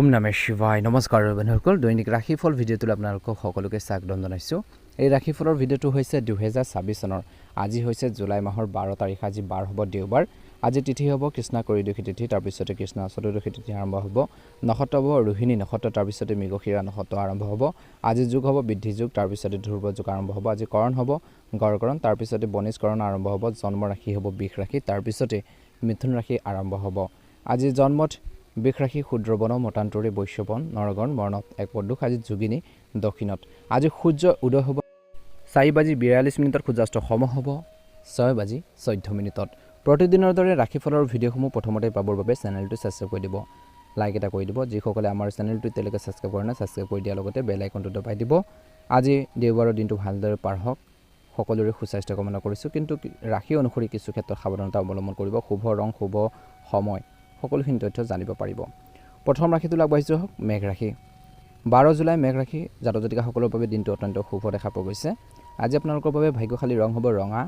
ওম নমঃ শিৱায় নমস্কাৰ বন্ধুসকল দৈনিক ৰাশিফল ভিডিঅ'টো আপোনালোকক সকলোকে স্বাগতম জনাইছো এই ৰাশিফলৰ ভিডিঅ'টো হৈছে 2026 চনৰ আজি হৈছে জুলাই মাহৰ 12 তাৰিখ আজি 12 হ'ব দেওবাৰ আজি তিথি হ'ব কৃষ্ণ কৰিদোষী তিথি তাৰ পিছতে কৃষ্ণ চতুৰ্দশী তিথি আৰম্ভ হ'ব নক্ষত্ৰ হ'ব ৰোহিণী নক্ষত্ৰ তাৰ পিছতে মৃগশিৰা নক্ষত্ৰ আৰম্ভ হ'ব আজি যুগ হ'ব বৃদ্ধি যুগ তাৰ পিছতে ধ্ৰুৱ যুগ আৰম্ভ হ'ব আজি কৰণ হ'ব গড়কৰণ তাৰ পিছতে বনিজ কৰণ আৰম্ভ হ'ব জন্ম ৰাশি হ'ব বৃষ ৰাশি তাৰ পিছতে মিথুন ৰাশি আৰম্ভ হ'ব আজি জন্মত বৃষ ৰাশি ক্ষুদ্ৰবন মতান্তৰে বৈশ্যবন নৰগণ মৰণত এক পদুষ আজি যোগিনী দক্ষিণত আজি সূৰ্য উদয় হ'ব 4:42 সূৰ্যাস্ত সম হ'ব 6:14 প্ৰতিদিনৰ দৰে ৰাশিফলৰ ভিডিঅ'সমূহ প্ৰথমতে পাবৰ বাবে চেনেলটো সাবস্ক্ৰাইব কৰি দিব লাইক এটা কৰি দিব যিসকলে আমাৰ চেনেলটো তেলেকে সাবস্ক্ৰাইব কৰে না সাবস্ক্ৰাইব কৰি দিয়াৰ লগতে বেল আইকনটো দবাই দিব আজি দেওবাৰৰ দিনটো ভালদৰে পাৰ হওক সকলোৰে সুস্বাস্থ্য কামনা কৰিছো কিন্তু ৰাশি অনুসৰি কিছু ক্ষেত্ৰত সাৱধানতা অৱলম্বন কৰিব শুভ ৰং শুভ সময় সকলোখিনি তথ্য জানিব পাৰিব প্ৰথম ৰাশিটো আগবাঢ়িছো মেঘ ৰাশি 12 জুলাই মেঘ ৰাশি জাতক-জাতিকাসকলৰ বাবে দিনটো অত্যন্ত শুভ দেখা পোৱা গৈছে আজি আপোনালোকৰ বাবে ভাগ্যশালী ৰং হ'ব ৰঙা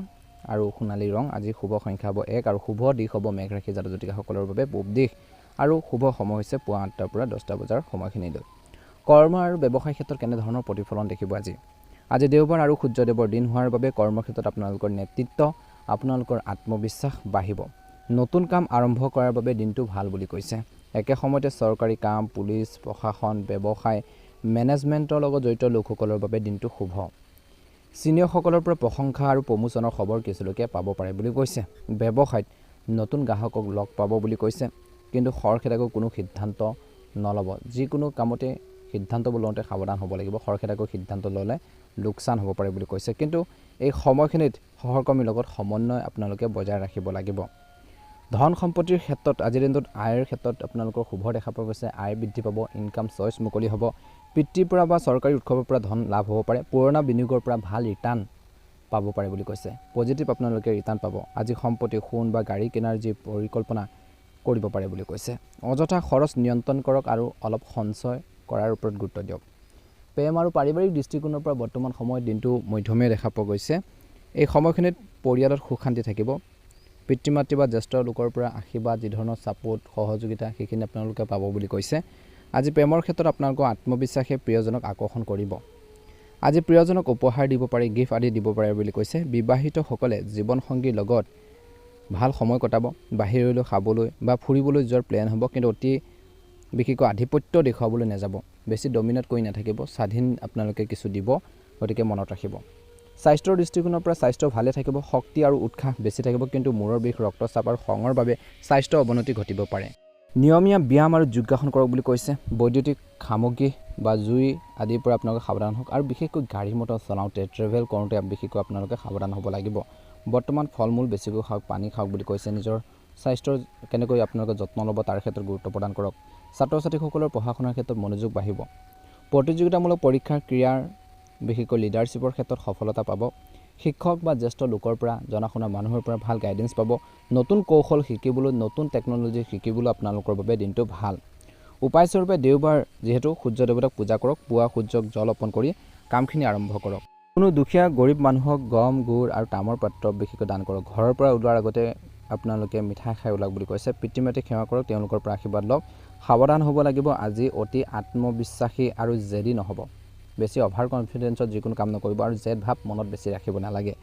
আৰু সোণালী ৰং আজি শুভ সংখ্যা হ'ব 1 আৰু শুভ দিশ হ'ব মেঘ ৰাশি জাতক-জাতিকাসকলৰ বাবে পূব দিশ আৰু শুভ সময় হৈছে পুৱা 8টাৰ পৰা 10টা বজাৰ সময়খিনিলৈ কৰ্ম আৰু ব্যৱসায় ক্ষেত্ৰত কেনে ধৰণৰ প্ৰতিফলন দেখিব আজি দেওবাৰ আৰু সূৰ্যদেৱৰ দিন হোৱাৰ বাবে কৰ্মক্ষেত্ৰত আপোনালোকৰ নেতৃত্ব আপোনালোকৰ আত্মবিশ্বাস বাঢ়িব নতুন কাম আৰম্ভ কৰাৰ বাবে দিনটো ভাল বুলি কৈছে একে সময়তে চৰকাৰী কাম পুলিচ প্ৰশাসন ব্যৱসায় মেনেজমেণ্টৰ লগত জড়িত লোকসকলৰ বাবে দিনটো শুভ সিনিয়ৰসকলৰ পৰা প্ৰশংসা আৰু প্ৰমোচনৰ খবৰ কিছুলোকে পাব পাৰে বুলি কৈছে ব্যৱসায়ত নতুন গ্ৰাহকক লগ পাব বুলি কৈছে কিন্তু খৰখেদাকৈ কোনো সিদ্ধান্ত নলব যিকোনো কামতে সিদ্ধান্ত লওঁতে সাৱধান হ'ব লাগিব খৰখেদাকৈ সিদ্ধান্ত ল'লে লোকচান হ'ব পাৰে বুলি কৈছে কিন্তু এই সময়খিনিত সহকৰ্মীৰ লগত সমন্বয় আপোনালোকে বজাই ৰাখিব লাগিব ধন সম্পত্তিৰ ক্ষেত্ৰত আজিৰ দিনটোত আয়ৰ ক্ষেত্ৰত আপোনালোকৰ শুভ দেখা পোৱা গৈছে আয় বৃদ্ধি পাব ইনকাম চইচ মুকলি হ'ব পিতৃৰ পৰা বা চৰকাৰী উৎসৱৰ পৰা ধন লাভ হ'ব পাৰে পুৰণা বিনিয়োগৰ পৰা ভাল ৰিটাৰ্ণ পাব পাৰে বুলি কৈছে পজিটিভ আপোনালোকে ৰিটাৰ্ণ পাব আজি সম্পত্তি সোণ বা গাড়ী কিনাৰ যি পৰিকল্পনা কৰিব পাৰে বুলি কৈছে অযথা খৰচ নিয়ন্ত্ৰণ কৰক আৰু অলপ সঞ্চয় কৰাৰ ওপৰত গুৰুত্ব দিয়ক প্ৰেম আৰু পাৰিবাৰিক দৃষ্টিকোণৰ পৰা বৰ্তমান সময়ত দিনটো মধ্যমীয়া দেখা পোৱা গৈছে এই সময়খিনিত পৰিয়ালত সুখ শান্তি থাকিব পিতৃ-মাতৃ বা জ্যেষ্ঠ লোকৰ পৰা আশীৰ্বাদ যি ধৰণৰ সাপোৰ্ট সহযোগিতা সেইখিনি আপোনালোকে পাব বুলি কৈছে আজি প্ৰেমৰ ক্ষেত্ৰত আপোনালোকৰ আত্মবিশ্বাসে প্ৰিয়জনক আকৰ্ষণ কৰিব আজি প্ৰিয়জনক উপহাৰ দিব পাৰে গিফ্ট আদি দিব পাৰে বুলি কৈছে বিবাহিতসকলে জীৱনসংগীৰ লগত ভাল সময় কটাব বাহিৰলৈ খাবলৈ বা ফুৰিবলৈ যোৱাৰ প্লেন হ'ব কিন্তু অতি বিশেষকৈ আধিপত্য দেখুৱাবলৈ নাযাব বেছি ডমিনেট কৰি নাথাকিব স্বাধীন আপোনালোকে কিছু দিব গতিকে মনত ৰাখিব স্বাস্থ্যৰ দৃষ্টিকোণৰ পৰা স্বাস্থ্য ভালে থাকিব শক্তি আৰু উৎসাহ বেছি থাকিব কিন্তু মূৰৰ বিষ ৰক্তচাপ আৰু খঙৰ বাবে স্বাস্থ্য অৱনতি ঘটিব পাৰে নিয়মীয়া ব্যায়াম আৰু যোগাসন কৰক বুলি কৈছে বৈদ্যুতিক সামগ্ৰী বা জুই আদিৰ পৰা আপোনালোকে সাৱধান হওক আৰু বিশেষকৈ গাড়ী মটৰ চলাওঁতে ট্ৰেভেল কৰোঁতে বিশেষকৈ আপোনালোকে সাৱধান হ'ব লাগিব বৰ্তমান ফল মূল বেছিকৈ খাওক পানী খাওক বুলি কৈছে নিজৰ স্বাস্থ্যৰ কেনেকৈ আপোনালোকে যত্ন ল'ব তাৰ ক্ষেত্ৰত গুৰুত্ব প্ৰদান কৰক ছাত্ৰ ছাত্ৰীসকলৰ পঢ়া শুনাৰ ক্ষেত্ৰত মনোযোগ বাঢ়িব প্ৰতিযোগিতামূলক পৰীক্ষাৰ ক্ৰিয়াৰ বিশেষকৈ লিডাৰশ্বিপৰ ক্ষেত্ৰত সফলতা পাব শিক্ষক বা জ্যেষ্ঠ লোকৰ পৰা জনাশুনা মানুহৰ পৰা ভাল গাইডেন্স পাব নতুন কৌশল শিকিবলৈ নতুন টেকন'লজি শিকিবলৈ আপোনালোকৰ বাবে দিনটো ভাল উপায়স্বৰূপে দেওবাৰ যিহেতু সূৰ্য দেৱতাক পূজা কৰক পুৱা সূৰ্যক জল অৰ্পণ কৰি কামখিনি আৰম্ভ কৰক কোনো দুখীয়া গৰীব মানুহক গম গুড় আৰু তামৰ পাত্ৰ বিশেষকৈ দান কৰক ঘৰৰ পৰা ওলোৱাৰ আগতে আপোনালোকে মিঠাই খাই ওলাওক বুলি কৈছে পিতৃ-মাতৃক সেৱা কৰক তেওঁলোকৰ পৰা আশীৰ্বাদ লওক সাৱধান হ'ব লাগিব আজি অতি আত্মবিশ্বাসী আৰু জেদি নহ'ব বেছি অভাৰ কনফিডেন্সত যিকোনো কাম নকৰিব আৰু জেদ ভাৱ মনত বেছি ৰাখিব নালাগে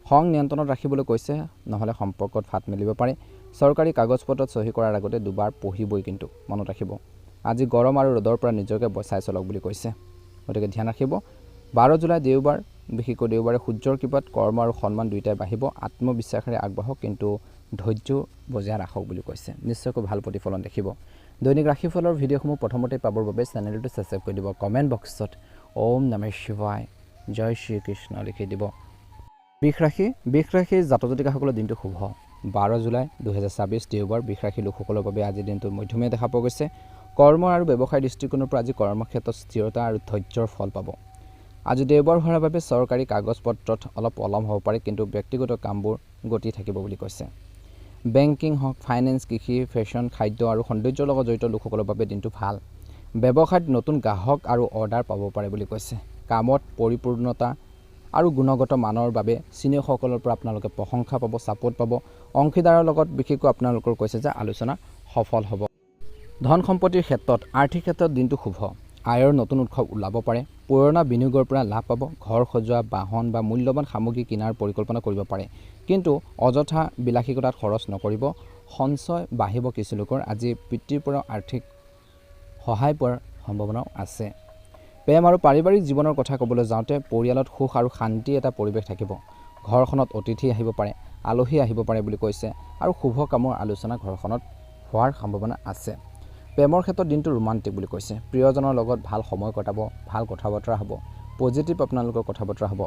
খং নিয়ন্ত্ৰণত ৰাখিবলৈ কৈছে নহ'লে সম্পৰ্কত ফাট মেলিব পাৰে চৰকাৰী কাগজ পত্ৰত চহী কৰাৰ আগতে দুবাৰ পঢ়িবই কিন্তু মনত ৰাখিব আজি গৰম আৰু ৰ'দৰ পৰা নিজকে বচাই চলক বুলি কৈছে গতিকে ধ্যান ৰাখিব 12 জুলাই দেওবাৰ বিশেষকৈ দেওবাৰে সূৰ্যৰ কৃপাত কৰ্ম আৰু সন্মান দুয়োটাই বাঢ়িব আত্মবিশ্বাসেৰে আগবাঢ়ক কিন্তু ধৈৰ্য বজাই ৰাখক বুলি কৈছে নিশ্চয়কৈ ভাল প্ৰতিফলন দেখিব দৈনিক ৰাশিফলৰ ভিডিঅ'সমূহ প্ৰথমতে পাবৰ বাবে চেনেলটো সাবস্ক্ৰাইব কৰি দিব কমেণ্ট বক্সত ওম নমঃ শিৱায় জয় শ্ৰীকৃষ্ণ লিখি দিব বৃষ ৰাশি জাতক-জাতিকাসকলৰ দিনটো শুভ 12 জুলাই 2026 দেওবাৰ বৃষ ৰাশি লোকসকলৰ বাবে আজিৰ দিনটো মধ্যমীয়া দেখা পোৱা গৈছে কৰ্ম আৰু ব্যৱসায় দৃষ্টিকোণৰ পৰা আজি কৰ্মক্ষেত্ৰত স্থিৰতা আৰু ধৈৰ্যৰ ফল পাব আজি দেওবাৰ হোৱাৰ বাবে চৰকাৰী কাগজ পত্ৰত অলপ পলম হ'ব পাৰে কিন্তু ব্যক্তিগত কামবোৰ গতি থাকিব বুলি কৈছে বেংকিং হওক ফাইনেন্স কৃষি ফেশ্বন খাদ্য আৰু সৌন্দৰ্যৰ লগত জড়িত লোকসকলৰ বাবে দিনটো ভাল ব্যৱসায়ত নতুন গ্ৰাহক আৰু অৰ্ডাৰ পাব পাৰে বুলি কৈছে কামত পৰিপূৰ্ণতা আৰু গুণগত মানৰ বাবে সিনিয়ৰসকলৰ পৰা আপোনালোকে প্ৰশংসা পাব সাপোৰ্ট পাব অংশীদাৰৰ লগত বিশেষকৈ আপোনালোকৰ কৈছে যে আলোচনা সফল হ'ব ধন সম্পত্তিৰ ক্ষেত্ৰত আৰ্থিক ক্ষেত্ৰত দিনটো শুভ। আয়ৰ নতুন উৎস ওলাব পাৰে। পুৰণা বিনিয়োগৰ পৰা লাভ পাব। ঘৰ সজোৱা, বাহন বা মূল্যৱান সামগ্ৰী কিনাৰ পৰিকল্পনা কৰিব পাৰে, কিন্তু অযথা বিলাসিকতাত খৰচ নকৰিব। সঞ্চয় বাঢ়িব। কিছু লোকৰ আজি পিতৃৰ পৰা আৰ্থিক সহায় পোৱাৰ সম্ভাৱনাও আছে। প্ৰেম আৰু পাৰিবাৰিক জীৱনৰ কথা ক'বলৈ যাওঁতে পৰিয়ালত সুখ আৰু শান্তি এটা পৰিৱেশ থাকিব। ঘৰখনত অতিথি আহিব পাৰে, আলহী আহিব পাৰে বুলি কৈছে, আৰু শুভ কামৰ আলোচনা ঘৰখনত হোৱাৰ সম্ভাৱনা আছে। প্ৰেমৰ ক্ষেত্ৰত দিনটো ৰোমান্টিক বুলি কৈছে। প্ৰিয়জনৰ লগত ভাল সময় কটাব, ভাল কথা বতৰা হ'ব, পজিটিভ আপোনালোকৰ কথা বতৰা হ'ব।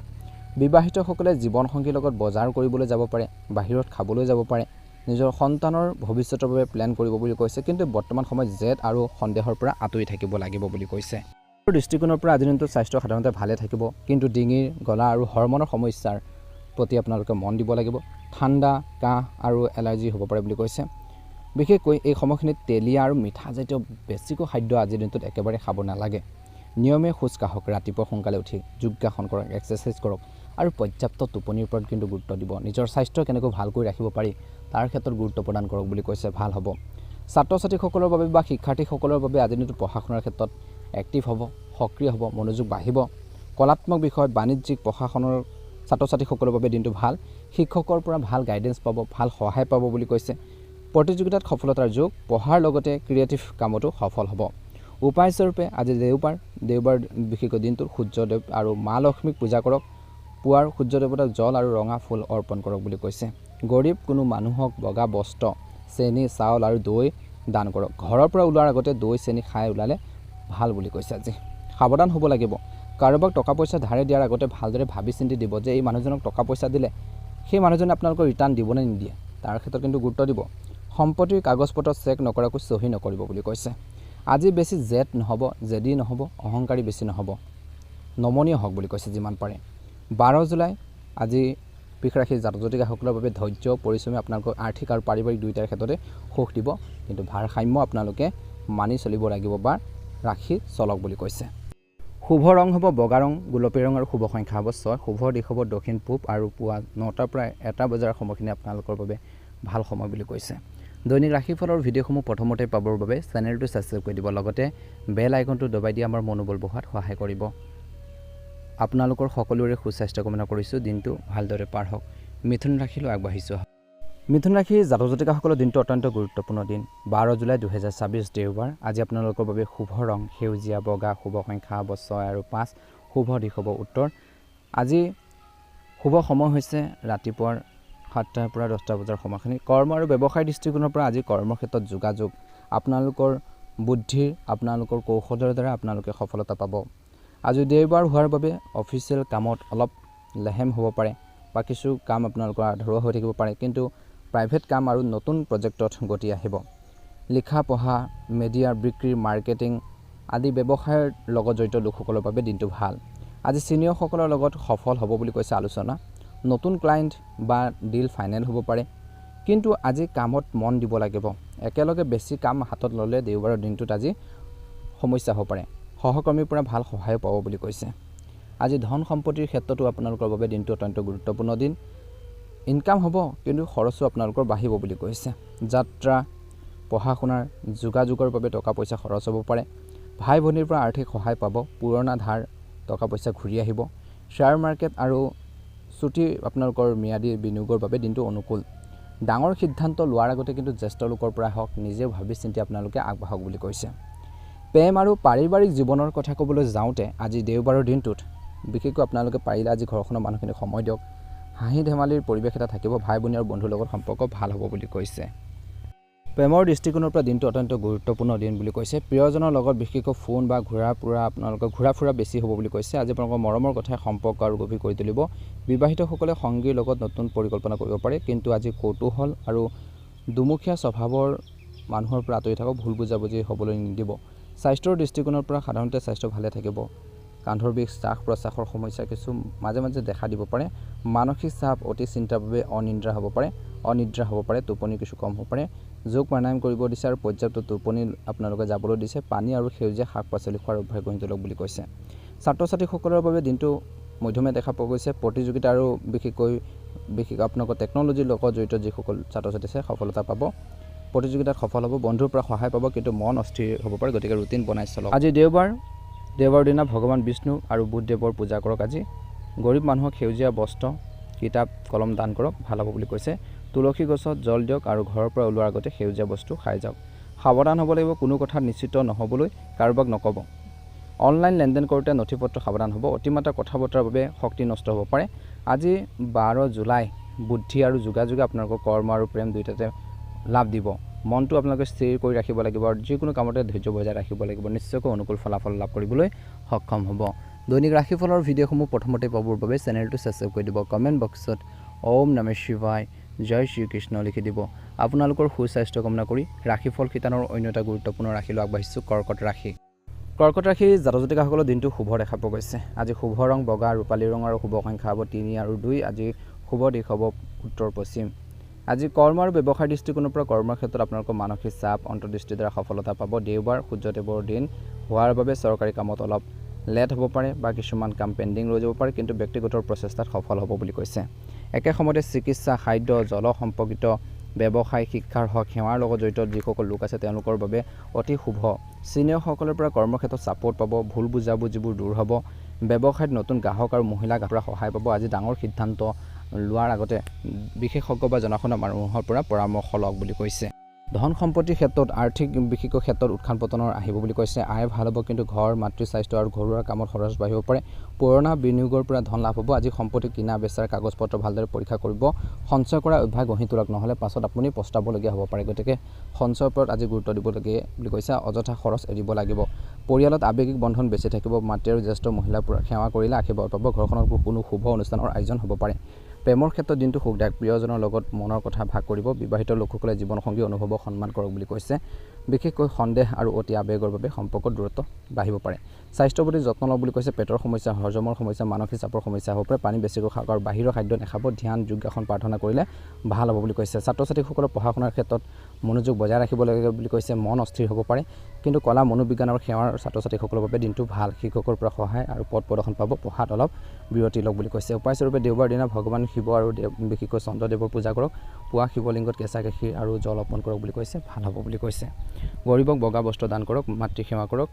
বিবাহিতসকলে জীৱনসংগীৰ লগত বজাৰ কৰিবলৈ যাব পাৰে, বাহিৰত খাবলৈ যাব পাৰে, নিজৰ সন্তানৰ ভৱিষ্যতৰ বাবে প্লেন কৰিব বুলি কৈছে, কিন্তু বৰ্তমান সময়ত জেদ আৰু সন্দেহৰ পৰা আঁতৰি থাকিব লাগিব বুলি কৈছে। দৃষ্টিকোণৰ পৰা আজিৰ দিনটোত স্বাস্থ্য সাধাৰণতে ভালে থাকিব, কিন্তু ডিঙিৰ, গলা আৰু হৰমনৰ সমস্যাৰ প্ৰতি আপোনালোকে মন দিব লাগিব। ঠাণ্ডা, কাহ আৰু এলাৰ্জি হ'ব পাৰে বুলি কৈছে। বিশেষকৈ এই সময়খিনিত তেলীয়া আৰু মিঠাজাতীয় বেছিকৈ খাদ্য আজিৰ দিনটোত একেবাৰে খাব নালাগে। নিয়মে খোজ কাঢ়ক, ৰাতিপুৱা সোনকালে উঠি যোগাসন কৰক, এক্সাৰচাইজ কৰক আৰু পৰ্যাপ্ত টোপনিৰ ওপৰত কিন্তু গুৰুত্ব দিব। নিজৰ স্বাস্থ্য কেনেকৈ ভালকৈ ৰাখিব পাৰি তাৰ ক্ষেত্ৰত গুৰুত্ব প্ৰদান কৰক বুলি কৈছে, ভাল হ'ব। ছাত্ৰ ছাত্ৰীসকলৰ বাবে বা শিক্ষাৰ্থীসকলৰ বাবে আজিৰ দিনটোত পঢ়া শুনাৰ ক্ষেত্ৰত এক্টিভ হ'ব, সক্ৰিয় হ'ব, মনোযোগ বাঢ়িব। কলাত্মক বিষয়, বাণিজ্যিক, প্ৰশাসনৰ ছাত্ৰ ছাত্ৰীসকলৰ বাবে দিনটো ভাল। শিক্ষকৰ পৰা ভাল গাইডেঞ্চ পাব, ভাল সহায় পাব বুলি কৈছে। প্ৰতিযোগিতাত সফলতাৰ যোগ, পঢ়াৰ লগতে ক্ৰিয়েটিভ কামতো সফল হ'ব। উপায়স্বৰূপে আজি দেওবাৰ বিশেষকৈ দিনটোত সূৰ্যদেৱ আৰু মা লক্ষ্মীক পূজা কৰক। পুৱাৰ সূৰ্যদেৱতাক জল আৰু ৰঙা ফুল অৰ্পণ কৰক বুলি কৈছে। গৰীব কোনো মানুহক বগা বস্ত্ৰ, চেনি, চাউল আৰু দৈ দান কৰক। ঘৰৰ পৰা ওলোৱাৰ আগতে দৈ চেনি খাই ওলালে ভাল বুলি কৈছে। আজি সাৱধান হ'ব লাগিব। কাৰোবাক টকা পইচা ধাৰে দিয়াৰ আগতে ভালদৰে ভাবি চিন্তি দিব যে এই মানুহজনক টকা পইচা দিলে সেই মানুহজনে আপোনালোকৰ ৰিটাৰ্ণ দিব নে নিদিয়ে, তাৰ ক্ষেত্ৰত কিন্তু গুৰুত্ব দিব। সম্পত্তিৰ কাগজ পত্ৰ চেক নকৰাকৈ চহী নকৰিব বুলি কৈছে। আজি বেছি জেদ নহ'ব, জেদি নহ'ব, অহংকাৰী বেছি নহ'ব, নমনীয় হওক বুলি কৈছে যিমান পাৰে। 12 জুলাই আজি বৃষ ৰাশিৰ জাতক জাতিকাসকলৰ বাবে ধৈৰ্য পৰিশ্ৰমে আপোনালোকৰ আৰ্থিক আৰু পাৰিবাৰিক দুয়োটাৰ ক্ষেত্ৰতে সুখ দিব, কিন্তু ভাৰসাম্য আপোনালোকে মানি চলিব লাগিব বা ৰাখি চলক বুলি কৈছে। শুভ ৰং হ'ব বগা ৰং, গোলপীয়া ৰং আৰু শুভ সংখ্যা হ'ব 6। শুভ দিশ হ'ব দক্ষিণ পূব আৰু পুৱা 9টাৰ পৰা 1টা বজাৰ সময়খিনি আপোনালোকৰ বাবে ভাল সময় বুলি কৈছে। দৈনিক ৰাশিফলৰ ভিডিঅ'সমূহ প্ৰথমতে পাবৰ বাবে চেনেলটো ছাবস্ক্ৰাইব কৰি দিব, লগতে বেল আইকনটো দবাই দি আমাৰ মনোবল বঢ়োৱাত সহায় কৰিব। আপোনালোকৰ সকলোৰে সুস্বাস্থ্য কামনা কৰিছোঁ। দিনটো ভালদৰে পাৰ হওক। মিথুন ৰাশিলৈ আগবাঢ়িছোঁ। মিথুন ৰাশিৰ জাতক জাতিকাসকলৰ দিনটো অত্যন্ত গুৰুত্বপূৰ্ণ দিন। 12 জুলাই 2024 দেওবাৰ। আজি আপোনালোকৰ বাবে শুভ ৰং সেউজীয়া, বগা, শুভ সংখ্যা হ'ব 6 আৰু 5। শুভ দিশ হ'ব উত্তৰ। আজি শুভ সময় হৈছে ৰাতিপুৱাৰ 7টাৰ পৰা 10টা বজাৰ সময়খিনি। কৰ্ম আৰু ব্যৱসায়ৰ দৃষ্টিকোণৰ পৰা আজি কৰ্মৰ ক্ষেত্ৰত যোগাযোগ, আপোনালোকৰ বুদ্ধিৰ, আপোনালোকৰ কৌশলৰ দ্বাৰা আপোনালোকে সফলতা পাব। আজি দেওবাৰ হোৱাৰ বাবে অফিচিয়েল কামত অলপ লেহেম হ'ব পাৰে বা কিছু কাম আপোনালোকৰ আধৰুৱা হৈ থাকিব পাৰে, কিন্তু প্ৰাইভেট কাম আৰু নতুন প্ৰজেক্টত গতি আহিব। লিখা পঢ়া, মিডিয়া বিক্ৰী, মাৰ্কেটিং আদি ব্যৱসায়ৰ লগত জড়িত লোকসকলৰ বাবে দিনটো ভাল। আজি ছিনিয়ৰসকলৰ লগত সফল হ'ব বুলি কৈছে আলোচনা। নতুন ক্লায়েণ্ট বা ডিল ফাইনেল হ'ব পাৰে, কিন্তু আজি কামত মন দিব লাগিব। একেলগে বেছি কাম হাতত ল'লে দেওবাৰৰ দিনটোত আজি সমস্যা হ'ব পাৰে। সহকৰ্মীৰ পৰা ভাল সহায় পাব বুলি কৈছে। আজি ধন সম্পত্তিৰ ক্ষেত্ৰতো আপোনালোকৰ বাবে দিনটো অত্যন্ত গুৰুত্বপূৰ্ণ দিন। ইনকাম হ'ব, কিন্তু খৰচো আপোনালোকৰ বাঢ়িব বুলি কৈছে। যাত্ৰা, পঢ়া শুনাৰ, যোগাযোগৰ বাবে টকা পইচা খৰচ হ'ব পাৰে। ভাই ভনীৰ পৰা আৰ্থিক সহায় পাব। পুৰণা ধাৰ টকা পইচা ঘূৰি আহিব। শ্বেয়াৰ মাৰ্কেট আৰু ছুটি আপোনালোকৰ ম্যাদী বিনিয়োগৰ বাবে দিনটো অনুকূল। ডাঙৰ সিদ্ধান্ত লোৱাৰ আগতে কিন্তু জ্যেষ্ঠ লোকৰ পৰা হওক, নিজে ভাবি চিন্তি আপোনালোকে আগবাঢ়ক বুলি কৈছে। প্ৰেম আৰু পাৰিবাৰিক জীৱনৰ কথা ক'বলৈ যাওঁতে আজি দেওবাৰৰ দিনটোত বিশেষকৈ আপোনালোকে পাৰিলে আজি ঘৰখনৰ মানুহখিনিক সময় দিয়ক। হাঁহি ধেমালিৰ পৰিৱেশ এটা থাকিব। ভাই ভনী আৰু বন্ধুৰ লগত সম্পৰ্ক ভাল হ'ব বুলি কৈছে। প্ৰেমৰ দৃষ্টিকোণৰ পৰা দিনটো অত্যন্ত গুৰুত্বপূৰ্ণ দিন বুলি কৈছে। প্ৰিয়জনৰ লগত বিশেষকৈ ফোন বা ঘূৰা ফুৰা বেছি হ'ব বুলি কৈছে। আজি আপোনালোকৰ মৰমৰ কথাই সম্পৰ্ক আৰু গভীৰ কৰি তুলিব। বিবাহিতসকলে সংগীৰ লগত নতুন পৰিকল্পনা কৰিব পাৰে, কিন্তু আজি কৌতূহল আৰু দুমুখীয়া স্বভাৱৰ মানুহৰ পৰা আঁতৰি থাকক। ভুল বুজাবুজি হ'বলৈ নিদিব। স্বাস্থ্যৰ দৃষ্টিকোণৰ পৰা সাধাৰণতে স্বাস্থ্য ভালে থাকিব। কান্ধৰ বিষ, শ্বাস প্ৰশ্বাসৰ সমস্যা কিছু মাজে মাজে দেখা দিব পাৰে। মানসিক চাপ, অতি চিন্তাৰ বাবে অনিদ্ৰা হ'ব পাৰে। টোপনি কিছু কম হ'ব পাৰে। যোগ প্ৰাণায়াম কৰিব দিছে আৰু পৰ্যাপ্ত টোপনি আপোনালোকে যাবলৈ দিছে। পানী আৰু সেউজীয়া শাক পাচলি খোৱাৰ অভ্যাস গঢ়ি তোলক বুলি কৈছে। ছাত্ৰ ছাত্ৰীসকলৰ বাবে দিনটো মধ্যমীয়া দেখা পোৱা গৈছে। প্ৰতিযোগিতা আৰু বিশেষকৈ আপোনালোকৰ টেকন'লজিৰ লগত জড়িত যিসকল ছাত্ৰ ছাত্ৰী আছে সফলতা পাব। প্ৰতিযোগিতাত সফল হ'ব, বন্ধুৰ পৰা সহায় পাব, কিন্তু মন অস্থিৰ হ'ব পাৰে। গতিকে ৰুটিন বনাই চলক। আজি দেওবাৰ দিনা ভগৱান বিষ্ণু আৰু বুধদেৱৰ পূজা কৰক। আজি গৰীব মানুহক সেউজীয়া বস্ত্ৰ, কিতাপ, কলম দান কৰক, ভাল হ'ব বুলি কৈছে। তুলসী গছত জল দিয়ক আৰু ঘৰৰ পৰা ওলোৱাৰ আগতে সেউজীয়া বস্তু খাই যাওক। সাৱধান হ'ব লাগিব, কোনো কথাত নিশ্চিত নহ'বলৈ কাৰোবাক নক'ব। অনলাইন লেনদেন কৰোঁতে নথিপত্ৰ সাৱধান হ'ব। অতিমাত্ৰা কথা বতৰাৰ বাবে শক্তি নষ্ট হ'ব পাৰে। আজি 12 জুলাই বুদ্ধি আৰু যোগাযোগে আপোনালোকৰ কৰ্ম আৰু প্ৰেম দুয়োটাতে লাভ দিব। মনটো আপোনালোকে স্থিৰ কৰি ৰাখিব লাগিব আৰু যিকোনো কামতে ধৈৰ্য বজাই ৰাখিব লাগিব। নিশ্চয়কৈ অনুকূল ফলাফল লাভ কৰিবলৈ সক্ষম হ'ব। দৈনিক ৰাশিফলৰ ভিডিঅ'সমূহ প্ৰথমতে পাবৰ বাবে চেনেলটো ছাবস্ক্ৰাইব কৰি দিব। কমেণ্ট বক্সত ওম নমঃ শিৱায়, জয় শ্ৰীকৃষ্ণ লিখি দিব। আপোনালোকৰ সুস্বাস্থ্য কামনা কৰি ৰাশিফল শিতানৰ অন্য এটা গুৰুত্বপূৰ্ণ ৰাশিলৈ আগবাঢ়িছোঁ, কৰ্কট ৰাশি। কৰ্কট ৰাশিৰ জাতক-জাতিকাসকলৰ দিনটো শুভ দেখা পোৱা গৈছে। আজি শুভ ৰং বগা, ৰূপালী ৰং আৰু শুভ সংখ্যা হ'ব 3 আৰু 2। আজি শুভ দিশ হ'ব উত্তৰ পশ্চিম। আজি কৰ্ম আৰু ব্যৱসায়ৰ দৃষ্টিকোণৰ পৰা কৰ্মৰ ক্ষেত্ৰত আপোনালোকৰ মানসিক চাপ, অন্তৰ্দৃষ্টিৰ দ্বাৰা সফলতা পাব। দেওবাৰ সূৰ্যদেৱৰ দিন হোৱাৰ বাবে চৰকাৰী কামত অলপ লেট হ'ব পাৰে বা কিছুমান কাম পেণ্ডিং ৰৈ যাব পাৰে, কিন্তু ব্যক্তিগত প্ৰচেষ্টাত সফল হ'ব বুলি কৈছে। একে সময়তে চিকিৎসা, খাদ্য, জল সম্পৰ্কিত ব্যৱসায়, শিক্ষাৰ হওক, সেৱাৰ লগত জড়িত যিসকল লোক আছে তেওঁলোকৰ বাবে অতি শুভ। ছিনিয়ৰসকলৰ পৰা কৰ্মক্ষেত্ৰত ছাপোৰ্ট পাব, ভুল বুজাবুজিবোৰ দূৰ হ'ব। ব্যৱসায়ত নতুন গ্ৰাহক আৰু মহিলাৰ পৰা সহায় পাব। আজি ডাঙৰ সিদ্ধান্ত লোৱাৰ আগতে বিশেষজ্ঞ বা জনাশুনা মানুহৰ পৰা পৰামৰ্শ লওক বুলি কৈছে। ধন সম্পত্তিৰ ক্ষেত্ৰত আৰ্থিক বিশেষ ক্ষেত্ৰত উত্থান পতনৰ আহিব বুলি কৈছে। আয় ভাল হ'ব, কিন্তু ঘৰ, মাতৃ স্বাস্থ্য আৰু ঘৰুৱা কামত খৰচ বাঢ়িব পাৰে। পুৰণা বিনিয়োগৰ পৰা ধন লাভ হ'ব। আজি সম্পত্তি কিনা বেচাৰ কাগজ পত্ৰ ভালদৰে পৰীক্ষা কৰিব। সঞ্চয় কৰা অভ্যাস গঢ়ি তোলক, নহ'লে পাছত আপুনি পস্তাবলগীয়া হ'ব পাৰে। গতিকে সঞ্চয়ৰ ওপৰত আজি গুৰুত্ব দিব লাগে বুলি কৈছে। অযথা খৰচ এৰিব লাগিব। পৰিয়ালত আৱেগিক বন্ধন বেছি থাকিব। মাতৃ আৰু জ্যেষ্ঠ মহিলাৰ সেৱা কৰিলে আশীৰ্বাদ পাব। ঘৰখনত কোনো শুভ অনুষ্ঠানৰ আয়োজন হ'ব পাৰে। প্ৰেমৰ ক্ষেত্ৰত দিনটো সুখদায়ক। প্ৰিয়জনৰ লগত মনৰ কথা ভাগ কৰিব। বিবাহিত লোকসকলে জীৱনসংগী অনুভৱক সন্মান কৰক বুলি কৈছে। বিশেষকৈ সন্দেহ আৰু অতি আৱেগৰ বাবে সম্পৰ্কত দূৰত্ব বাঢ়িব পাৰে। স্বাস্থ্যৰ প্ৰতি যত্ন লওক বুলি কৈছে। পেটৰ সমস্যা, হজমৰ সমস্যা, মানসিক চাপৰ সমস্যা হ'ব পাৰে। পানী বেছিকৈ খাওক আৰু বাহিৰৰ খাদ্য নাখাব। ধ্যান, যোগাসন, প্ৰাৰ্থনা কৰিলে ভাল হ'ব বুলি কৈছে। ছাত্ৰ ছাত্ৰীসকলৰ পঢ়া শুনাৰ ক্ষেত্ৰত মনোযোগ বজাই ৰাখিব লাগে বুলি কৈছে। মন অস্থিৰ হ'ব পাৰে, কিন্তু কলা, মনোবিজ্ঞান আৰু সেৱাৰ ছাত্ৰ ছাত্ৰীসকলৰ বাবে দিনটো ভাল। শিক্ষকৰ পৰা সহায় আৰু পথ প্ৰদৰ্শন পাব। পঢ়াত অলপ বিৰতি লওক বুলি কৈছে। উপায়স্বৰূপে দেওবাৰ দিনা ভগৱান শিৱ আৰু বিশেষকৈ চন্দ্ৰদেৱৰ পূজা কৰক। পুৱা শিৱলিংগত কেঁচা গাখীৰ আৰু জল অৰ্পণ কৰক বুলি কৈছে। ভাল হ'ব বুলি কৈছে। গৰীবক বগা বস্ত্ৰ দান কৰক, মাতৃ সেৱা কৰক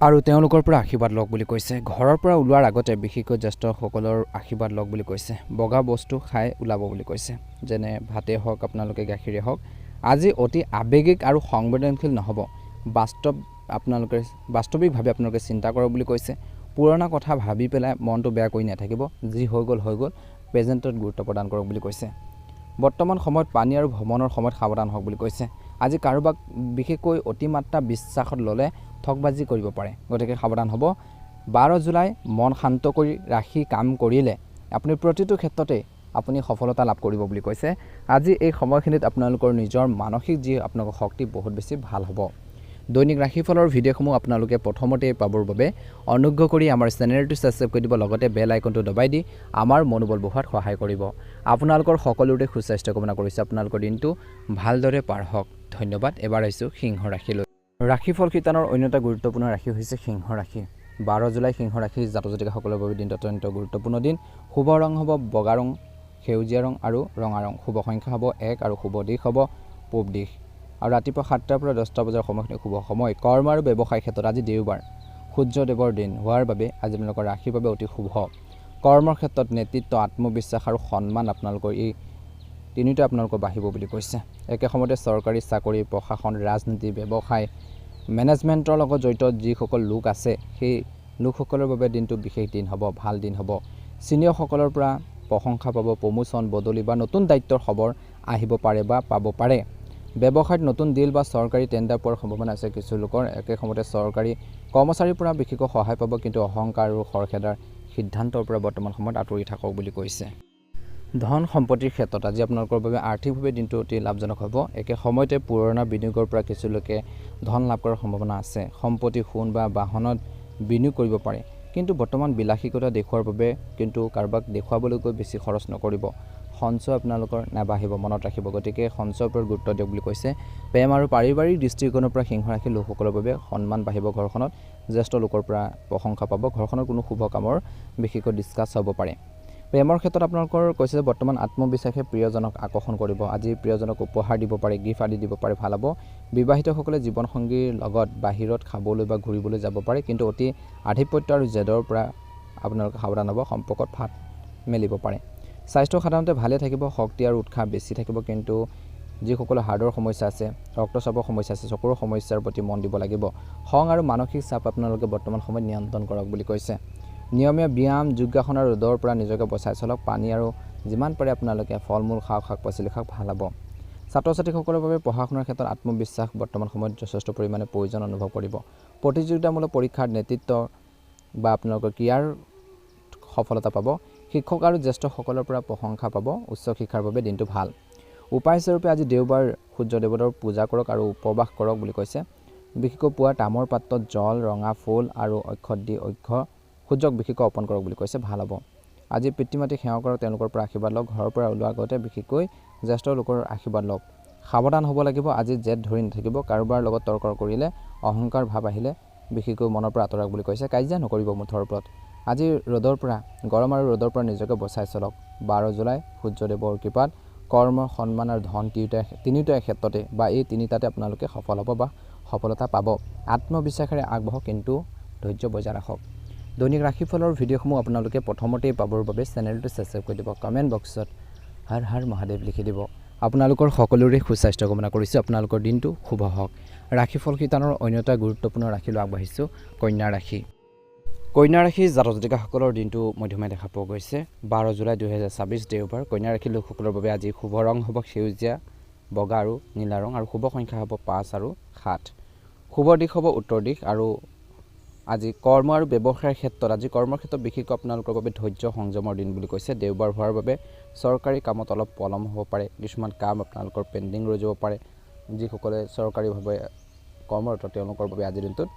আৰু তেওঁলোকৰ পৰা আশীৰ্বাদ লওক বুলি কৈছে। ঘৰৰ পৰা ওলোৱাৰ আগতে বিশেষকৈ জ্যেষ্ঠসকলৰ আশীৰ্বাদ লওক বুলি কৈছে। বগা বস্তু খাই ওলাব বুলি কৈছে, যেনে ভাতেই হওক, আপোনালোকে গাখীৰেই হওক। আজি অতি আৱেগিক আৰু সংবেদনশীল নহ'ব। বাস্তৱিকভাৱে আপোনালোকে চিন্তা কৰক বুলি কৈছে। পুৰণা কথা ভাবি পেলাই মনটো বেয়া কৰি নাথাকিব। যি হৈ গ'ল হৈ গ'ল। প্ৰেজেণ্টত গুৰুত্ব প্ৰদান কৰক বুলি কৈছে। বৰ্তমান সময়ত পানী আৰু ভ্ৰমণৰ সময়ত সাৱধান হওক বুলি কৈছে। আজি কাৰোবাক বিশেষকৈ অতিমাত্ৰা বিশ্বাসত ল'লে ঠগবাজি কৰিব পাৰে, গতিকে সাৱধান হ'ব। 12 জুলাই মন শান্ত কৰি ৰাখি কাম কৰিলে আপুনি প্ৰতিটো ক্ষেত্ৰতে আপুনি সফলতা লাভ কৰিব বুলি কৈছে। আজি এই সময়খিনিত আপোনালোকৰ নিজৰ মানসিক যি আপোনালোকৰ শক্তি বহুত বেছি ভাল হ'ব। দৈনিক ৰাশিফলৰ ভিডিঅ'সমূহ আপোনালোকে প্ৰথমতে পাবৰ বাবে অনুগ্ৰহ কৰি আমাৰ চেনেলটো ছাবস্ক্ৰাইব কৰি দিব, লগতে বেল আইকনটো দবাই দি আমাৰ মনোবল বঢ়োৱাত সহায় কৰিব। আপোনালোকৰ সকলোৰে সুস্বাস্থ্য কামনা কৰিছোঁ। আপোনালোকৰ দিনটো ভালদৰে পাৰ হওক। ধন্যবাদ। এবাৰ আহিছোঁ সিংহ ৰাশিলৈ। ৰাশিফল শিতানৰ অন্য এটা গুৰুত্বপূৰ্ণ ৰাশি হৈছে সিংহ ৰাশি। 12 জুলাই সিংহ ৰাশিৰ জাতক জাতিকাসকলৰ বাবে দিনটো অত্যন্ত গুৰুত্বপূৰ্ণ দিন। শুভ ৰং হ'ব বগা ৰং, সেউজীয়া ৰং আৰু ৰঙা ৰং। শুভ সংখ্যা হ'ব 1 আৰু শুভ দিশ হ'ব পূব দিশ। আৰু ৰাতিপুৱা 7টাৰ পৰা 10টা বজাৰ সময়খিনি শুভ সময়। কৰ্ম আৰু ব্যৱসায়ৰ ক্ষেত্ৰত আজি দেওবাৰ সূৰ্যদেৱৰ দিন হোৱাৰ বাবে আজি আপোনালোকৰ ৰাশিৰ বাবে অতি শুভ। কৰ্মৰ ক্ষেত্ৰত নেতৃত্ব, আত্মবিশ্বাস আৰু সন্মান আপোনালোকৰ এই তিনিটা আপোনালোকৰ বাঢ়িব বুলি কৈছে। একে সময়তে চৰকাৰী চাকৰি, প্ৰশাসন, ৰাজনীতি, ব্যৱসায়, মেনেজমেণ্টৰ লগত জড়িত যিসকল লোক আছে সেই লোকসকলৰ বাবে দিনটো বিশেষ দিন হ'ব, ভাল দিন হ'ব। ছিনিয়ৰসকলৰ পৰা প্ৰশংসা পাব। প্ৰমোচন, বদলি বা নতুন দায়িত্বৰ খবৰ আহিব পাৰে বা পাব পাৰে। ব্যৱসায়ত নতুন ডিল বা চৰকাৰী টেণ্ডাৰ পোৱাৰ সম্ভাৱনা আছে কিছু লোকৰ। একে সময়তে চৰকাৰী কৰ্মচাৰীৰ পৰা বিশেষকৈ সহায় পাব, কিন্তু অহংকাৰ আৰু খৰখেদাৰ সিদ্ধান্তৰ পৰা বৰ্তমান সময়ত আঁতৰি থাকক বুলি কৈছে। ধন সম্পত্তিৰ ক্ষেত্ৰত আজি আপোনালোকৰ বাবে আৰ্থিকভাৱে দিনটো অতি লাভজনক হ'ব। একে সময়তে পুৰণা বিনিয়োগৰ পৰা কিছু লোকে ধন লাভ কৰাৰ সম্ভাৱনা আছে। সম্পত্তি, সোণ বা বাহনত বিনিয়োগ কৰিব পাৰে, কিন্তু বৰ্তমান বিলাসিকতা দেখুওৱাৰ বাবে কিন্তু কাৰোবাক দেখুৱাবলৈ গৈ বেছি খৰচ নকৰিব। সঞ্চয় আপোনালোকৰ নাবাঢ়িব, মনত ৰাখিব। গতিকে সঞ্চয়ৰ ওপৰত গুৰুত্ব দিয়ক বুলি কৈছে। প্ৰেম আৰু পাৰিবাৰিক দৃষ্টিকোণৰ পৰা সিংহ ৰাশিৰ লোকসকলৰ বাবে সন্মান বাঢ়িব। ঘৰখনত জ্যেষ্ঠ লোকৰ পৰা প্ৰশংসা পাব। ঘৰখনৰ কোনো শুভ কামৰ বিশেষকৈ ডিছকাছ হ'ব পাৰে। প্ৰেমৰ ক্ষেত্ৰত আপোনালোকৰ কৈছে যে বৰ্তমান আত্মবিশ্বাসে প্ৰিয়জনক আকৰ্ষণ কৰিব। আজি প্ৰিয়জনক উপহাৰ দিব পাৰে, গিফ্ট আদি দিব পাৰে, ভাল হ'ব। বিবাহিতসকলে জীৱনসংগীৰ লগত বাহিৰত খাবলৈ বা ঘূৰিবলৈ যাব পাৰে, কিন্তু অতি আধিপত্য আৰু জেদৰ পৰা আপোনালোকে সাৱধান হ'ব, সম্পৰ্কত ফাট মেলিব পাৰে। স্বাস্থ্য সাধাৰণতে ভালে থাকিব, শক্তি আৰু উৎসাহ বেছি থাকিব, কিন্তু যিসকলৰ হাৰ্টৰ সমস্যা আছে, ৰক্তচাপৰ সমস্যা আছে, চকুৰ সমস্যাৰ প্ৰতি মন দিব লাগিব। খং আৰু মানসিক চাপ আপোনালোকে বৰ্তমান সময়ত নিয়ন্ত্ৰণ কৰক বুলি কৈছে। নিয়মীয়া ব্যায়াম, যোগাসন আৰু ৰ'দৰ পৰা নিজকে বচাই চলক। পানী আৰু যিমান পাৰে আপোনালোকে ফল মূল খাওক, শাক পাচলি খাওক, ভাল হ'ব। ছাত্ৰ ছাত্ৰীসকলৰ বাবে পঢ়া শুনাৰ ক্ষেত্ৰত আত্মবিশ্বাস বৰ্তমান সময়ত যথেষ্ট পৰিমাণে প্ৰয়োজন অনুভৱ কৰিব। প্ৰতিযোগিতামূলক পৰীক্ষাৰ নেতৃত্ব বা আপোনালোকৰ ক্ৰীড়াৰ সফলতা পাব। শিক্ষক আৰু জ্যেষ্ঠসকলৰ পৰা প্ৰশংসা পাব। উচ্চ শিক্ষাৰ বাবে দিনটো ভাল। উপায়স্বৰূপে আজি দেওবাৰ সূৰ্যদেৱতাৰ পূজা কৰক আৰু উপবাস কৰক বুলি কৈছে। বিশেষকৈ পুৱা তামৰ পাত্ৰত জল, ৰঙা ফুল আৰু অক্ষত দি সূৰ্যক বিশেষকৈ অৰ্পণ কৰক বুলি কৈছে, ভাল হ'ব। আজি পিতৃ মাতৃক সেৱা কৰক, তেওঁলোকৰ পৰা আশীৰ্বাদ লওক। ঘৰৰ পৰা ওলোৱাৰ আগতে বিশেষকৈ জ্যেষ্ঠ লোকৰ আশীৰ্বাদ লওক। সাৱধান হ'ব লাগিব, আজি জেদ ধৰি নাথাকিব। কাৰোবাৰ লগত তৰ্ক কৰিলে, অহংকাৰ ভাৱ আহিলে বিশেষকৈ মনৰ পৰা আঁতৰাক বুলি কৈছে। কাজিয়া নকৰিব মুঠৰ ওপৰত। আজি ৰ'দৰ পৰা, গৰম আৰু ৰ'দৰ পৰা নিজকে বচাই চলক। 12 জুলাই সূৰ্যদেৱৰ কৃপাত কৰ্ম, সন্মান আৰু ধন তিনিওটাই ক্ষেত্ৰতে বা এই তিনিটাতে আপোনালোকে সফল হ'ব বা সফলতা পাব। আত্মবিশ্বাসেৰে আগবাঢ়ক, কিন্তু ধৈৰ্য বজাই ৰাখক। দৈনিক ৰাশিফলৰ ভিডিঅ'সমূহ আপোনালোকে প্ৰথমতেই পাবৰ বাবে চেনেলটো ছাবস্ক্ৰাইব কৰি দিব। কমেণ্ট বক্সত হৰ হৰ মহাদেৱ লিখি দিব। আপোনালোকৰ সকলোৰে সুস্বাস্থ্য কামনা কৰিছোঁ। আপোনালোকৰ দিনটো শুভ হওক। ৰাশিফল শিতানৰ অন্য এটা গুৰুত্বপূৰ্ণ ৰাশিলৈ আগবাঢ়িছোঁ, কন্যা ৰাশি। কন্যা ৰাশিৰ জাতক জাতিকাসকলৰ দিনটো মধ্যমীয়া দেখা পোৱা গৈছে। 12 জুলাই 2024 দেওবাৰ। কন্যা ৰাশিৰ লোকসকলৰ বাবে আজি শুভ ৰং হ'ব সেউজীয়া, বগা আৰু নীলা ৰং, আৰু শুভ সংখ্যা হ'ব 5 আৰু 7। শুভ দিশ হ'ব উত্তৰ দিশ। আৰু আজি কৰ্ম আৰু ব্যৱসায়ৰ ক্ষেত্ৰত, আজি কৰ্মৰ ক্ষেত্ৰত বিশেষকৈ আপোনালোকৰ বাবে ধৈৰ্য সংযমৰ দিন বুলি কৈছে। দেওবাৰ হোৱাৰ বাবে চৰকাৰী কামত অলপ পলম হ'ব পাৰে। কিছুমান কাম আপোনালোকৰ পেণ্ডিং ৰৈ যাব পাৰে। যিসকলে চৰকাৰীভাৱে কৰ্মৰত তেওঁলোকৰ বাবে আজিৰ দিনটোত